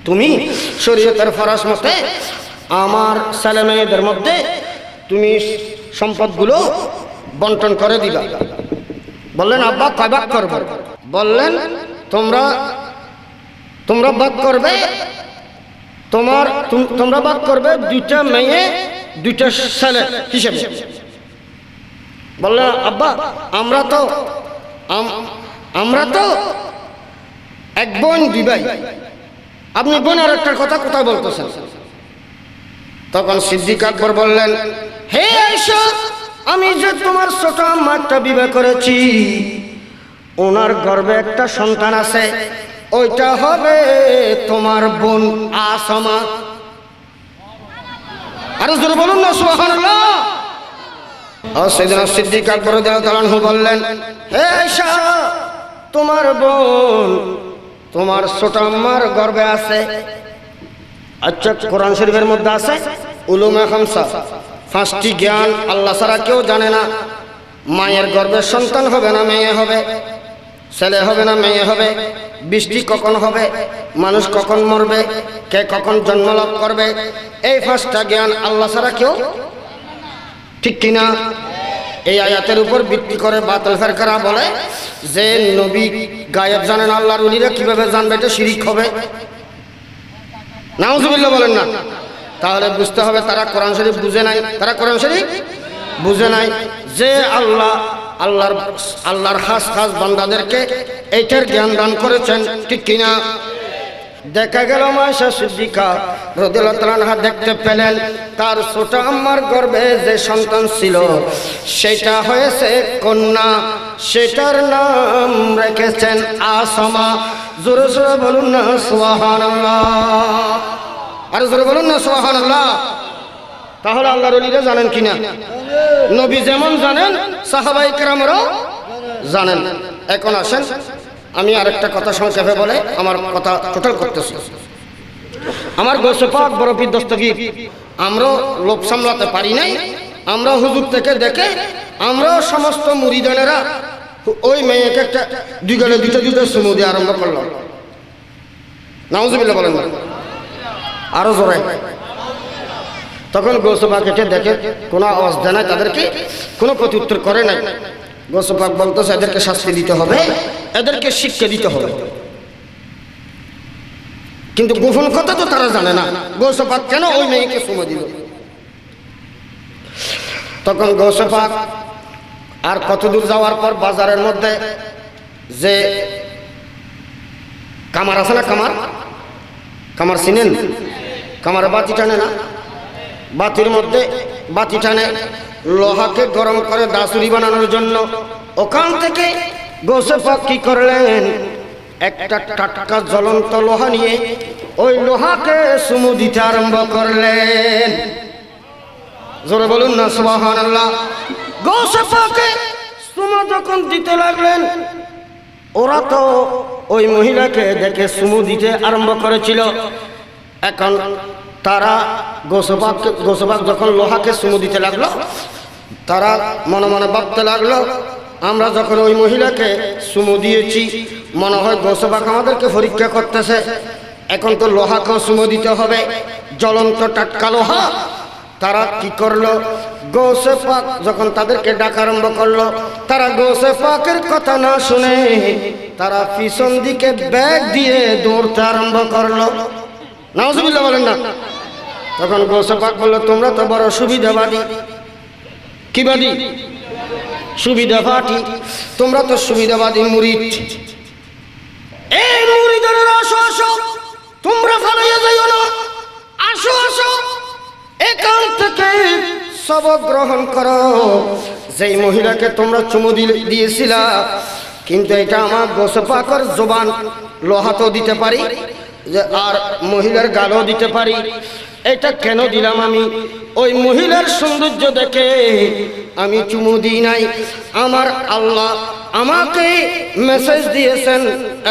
তুমি শরীয়তের ফরজ মতে আমার ছেলে মেয়েদের মধ্যে তুমি সম্পদগুলো বন্টন করে দিবা। বললেন আব্বা কয় ভাগ করব? বললেন তোমরা ভাগ করবে, তোমরা ভাগ করবে দুইটা মেয়ে দুইটা ছেলে হিসেবে। বললেন আব্বা আমরা তো এক বোন দুই ভাই, আপনি বোন আর একটা কথা কোথায় বলতেছেন? তখন সিদ্দিক আকবর বললেন, হে আয়েশা, আমি যে তোমার ছোট আম্মা একটা বিবাহ করেছি, ওনার গর্ভে একটা সন্তান আছে, ওইটা হবে তোমার বোন আসমা। আরো জোরে বলুন না সুবহানাল্লাহ। আর সাইয়েদনা সিদ্দিক আকবর রাদিয়াল্লাহু তাআলা আনহু বললেন, হে আয়েশা, তোমার বোন তোমার ছোট আম্মার গর্ভে আছে। আচ্ছা, কোরআন শরীফের মধ্যে আছে উলুমে খামসা, পাঁচটি জ্ঞান আল্লাহ ছাড়া কেউ জানে না। মায়ের গর্ভে সন্তান হবে না মেয়ে হবে, ছেলে হবে না মেয়ে হবে, বৃষ্টি কখন হবে, মানুষ কখন মরবে, কে কখন জন্ম লাভ করবে, এই পাঁচটা জ্ঞান আল্লাহ ছাড়া কেউ, ঠিক কিনা? এই আয়াতের উপর ভিত্তি করে বাতিল ফেরকারা বলে যে নবী গায়েব জানেন, আল্লাহর ওলিরা কিভাবে জানবে, এটা শিরিক হবে। নাউজুবিল্লাহ বলেন না। তাহলে বুঝতে হবে তারা কোরআন শরীফ বুঝে নাই, তারা কোরআন শরীফ বুঝে নাই যে আল্লাহর খাস খাস বান্দাদেরকে এইটার জ্ঞান দান করেছেন, ঠিক কিনা? দেখা গেল মায়েশা সিদ্দিকা রাদিয়াল্লাহু তাআলা আনহা দেখতে পেলেন তার ছোট আম্মার গর্ভে যে সন্তান ছিল সেটা হয়েছে কন্যা, সেটার নাম রেখেছেন আসমা। জোরে জোরে বলুন না সুবহানাল্লাহ, আর জোরে বলুন না সুবহানাল্লাহ। তাহলে আল্লাহর ওলিরা জানেন কিনা? নবী যেমন জানেন সাহাবায়ে কেরামরাও জানেন। এখন আসেন আমি আরেকটা কথা সংক্ষেপে বলে আমার কথা টোটাল করতেছি। আমার গৌসে পাক বড় পীর দস্তগীর, আমরা লোভ সামলাতে পারি নাই, আমরা হুজুর থেকে দেখে আমরা সমস্ত মুরিদানেরা ওই মেয়েকে একটা দুই গালে দুটো চুমু দিয়ে আরম্ভ করলাম। নাউজুবিল্লাহ বলেন না, আরো জোরে। তখন গৌসে পাক এটা দেখে কোনো আওয়াজ দেয় না, তাদেরকে কোনো প্রত্যুত্তর করে নাই। গৌসে পাক বলতেছে এদেরকে শাস্তি দিতে হবে, এদেরকে শিক্ষা দিতে হবে। কিন্তু গোপন কথা তো তারা জানে না গৌসে পাক কেন ওই মেয়েকে চুমু দিল। তখন গৌসে পাক আর কত দূর যাওয়ার পর বাজারের মধ্যে যে কামার আছে না, কামার চিনেন? কামারে বাতি টানে না, বাতির মধ্যে বাতি টানে লোহাকে গরম করে দাসুরি বানানোর জন্য। ওখান থেকে গৌসে পাক কি করলেন, একটা টাটকা জ্বলন্ত লোহা নিয়ে ওই লোহাকে চুমু দিতে আরম্ভ করলেন। জোরে বলুন না সুবহানাল্লাহ। গৌসে পাকে চুমু যখন দিতে লাগলেন, ওরা তো ওই মহিলাকে দেখে চুমু দিতে আরম্ভ করেছিল। এখন তারা গৌসে পাক যখন লোহাকে চুমু দিতে লাগলো, তারা মনে মনে ভাবতে লাগলো আমরা যখন ওই মহিলাকে চুমু দিয়েছি মনে হয় গৌসে পাক আমাদেরকে পরীক্ষা করতেছে, এখন তো লোহাকেও চুমু দিতে হবে, জ্বলন্ত টাটকা লোহা। তারা কি করলো, গৌসে পাক যখন তাদেরকে ডাকা আরম্ভ করলো, তারা গৌসে পাকের কথা না শুনে তারা পিছন দিকে ব্যাগ দিয়ে দৌড়তে আরম্ভ করলো। নাউজুবিল্লাহ বলেন না। তখন গৌসে পাক বললো তোমরা তো বড় সুবিধাবাদী। কি বাদী? সুবিধাবাদী। তোমরা তো সুবিধাবাদী মুরিদ। এই মুরিদের আসো আসো, তোমরা ফালাইয়া যাইও না, আসো আসো এখান থেকে সবক গ্রহণ করো। যেই মহিলাকে তোমরা চুমু দিয়েছিলা, কিন্তু এটা আমার গৌসে পাকের জবান, লোহা তো দিতে পারি আর মহিলার গালও দিতে পারি। এটা কেন দিলাম আমি? ওই মহিলার সৌন্দর্য দেখে আমি চুমু দিই নাই। আমার আল্লাহ আমাকে মেসেজ দিয়েছেন,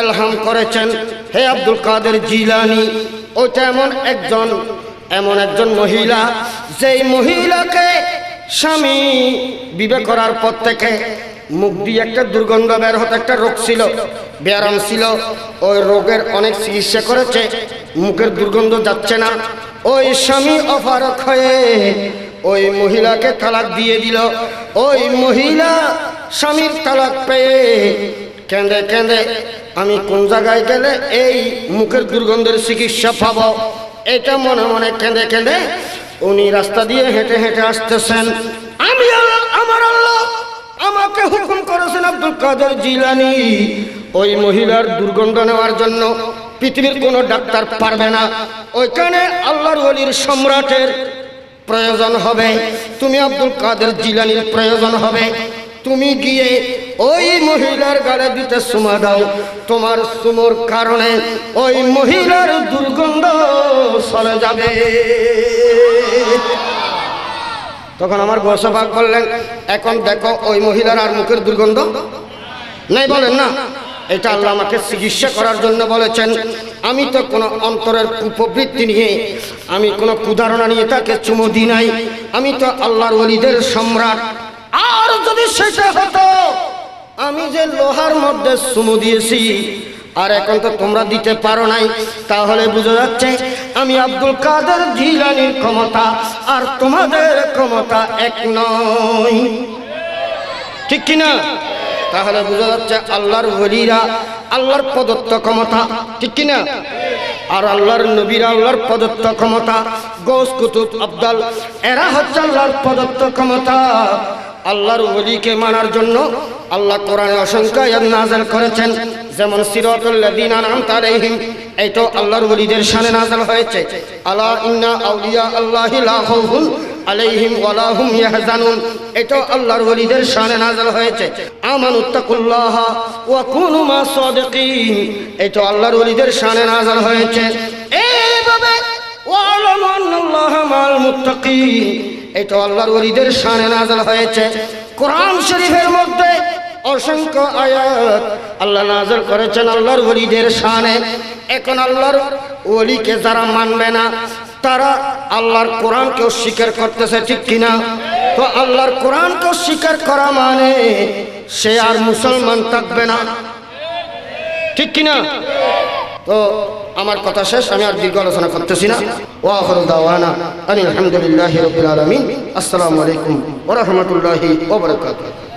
এলহাম করেছেন, হে আব্দুল কাদের জিলানী, ওইটা এমন একজন মহিলা, যেই মহিলাকে স্বামী বিবাহ করার পর থেকে মুখ দিয়ে একটা দুর্গন্ধ বের হতো, একটা রোগ ছিল, ব্যারাম ছিল, ওই রোগের অনেক চিকিৎসা করেছে, মুখের দুর্গন্ধ যাচ্ছে না। ওই স্বামী অপারক হয়ে ওই মহিলাকে তালাক দিয়ে দিল। ওই মহিলা স্বামীর তালাক পেয়ে কেঁদে কেঁদে আমি কোন জায়গায় গেলে এই মুখের দুর্গন্ধের চিকিৎসা পাবো, এটা মনে মনে কেঁদে কেঁদে উনি রাস্তা দিয়ে হেঁটে হেঁটে আসতেছেন। আমার আল্লাহ আমাকে হুকুম করেছেন আব্দুল কাদের জিলানী ওই মহিলার দুর্গন্ধ নেওয়ার জন্য। পৃথিবীর কোনো ডাক্তার পারবে না, ওইখানে আল্লাহর ওলির সম্রাটের প্রয়োজন হবে, তুমি আব্দুল কাদের জিলানীর প্রয়োজন হবে। তুমি গিয়ে ওই মহিলার গালে দিতে চুমা দাও, তোমার চুমোর কারণে ওই মহিলার দুর্গন্ধ চলে যাবে। তখন আমার গৌসে পাক বললেন এখন দেখো ওই মহিলার আর মুখের দুর্গন্ধ নাই, বলেন না এটা আল্লাহ আমাকে চিকিৎসা করার জন্য বলেছেন। আমি তো কোনো অন্তরের কুপ্রবৃত্তি নিয়ে, আমি কোনো কুধারণা নিয়ে তাকে চুমু দিই নাই, আমি তো আল্লাহর ওলিদের সম্রাট। আর যদি সেটা হতো আমি যে লোহার মধ্যে চুমু দিয়েছি আর এখন তো তোমরা দিতে পারো নাই, তাহলে বোঝা যাচ্ছে আমি আব্দুল কাদের জিলানীর ক্ষমতা আর তোমাদের ক্ষমতা এক নয়, ঠিক কিনা? তাহলে বোঝা যাচ্ছে আল্লাহর ওলিরা আল্লাহর প্রদত্ত ক্ষমতা, ঠিক কিনা? আর আল্লাহর নবীরা আল্লাহর প্রদত্ত ক্ষমতা, গৌস কুতুব আব্দাল এরা হচ্ছে আল্লাহর প্রদত্ত ক্ষমতা। আল্লাহর ওলিকে মানার জন্য আল্লাহ কোরআনে অসংখ্য আয়াত নাযিল করেছেন, যেমন সিরাতাল লাযিনা আন'আমতা আলাইহিম, এইটা আল্লাহর ওলিদের শানে নাযিল হয়েছে। আলা ইন্না আউলিয়া আল্লাহি লা খাউফুন আলাইহিম ওয়া লা হুম ইয়াহজানুন, এটা আল্লাহর ওলিদের শানে নাযিল হয়েছে। আমানুত্তাকুল্লাহ ওয়া কুনু মা সাদিকিন, এটা আল্লাহর ওলিদের শানে নাযিল হয়েছে। এইভাবে ওয়ালামু আন্নাল্লাহা মা'আল মুত্তাকিন, এটা আল্লাহর ওলিদের শানে নাযিল হয়েছে। কোরআন শরীফের মধ্যে অসংখ্য আয়াত আল্লাহ নাযিল করেছেন আল্লাহর ওলিদের শানে। এখন আল্লাহর ওলিকে যারা মানবে না তারা আল্লাহর কোরআনকে অস্বীকার করতেছে, ঠিক কিনা? তো আল্লাহর কোরআনকে অস্বীকার করা মানে সে আর মুসলমান থাকবে না, ঠিক কিনা? তো আমার কথা শেষ, আমি আর দীর্ঘ আলোচনা করতেছি না। ওয়া আখিরু দাওয়ানা আলহামদুলিল্লাহি রাব্বিল আলামিন। আসসালামু আলাইকুম ওয়া রাহমাতুল্লাহি ওয়া বারাকাতুহু।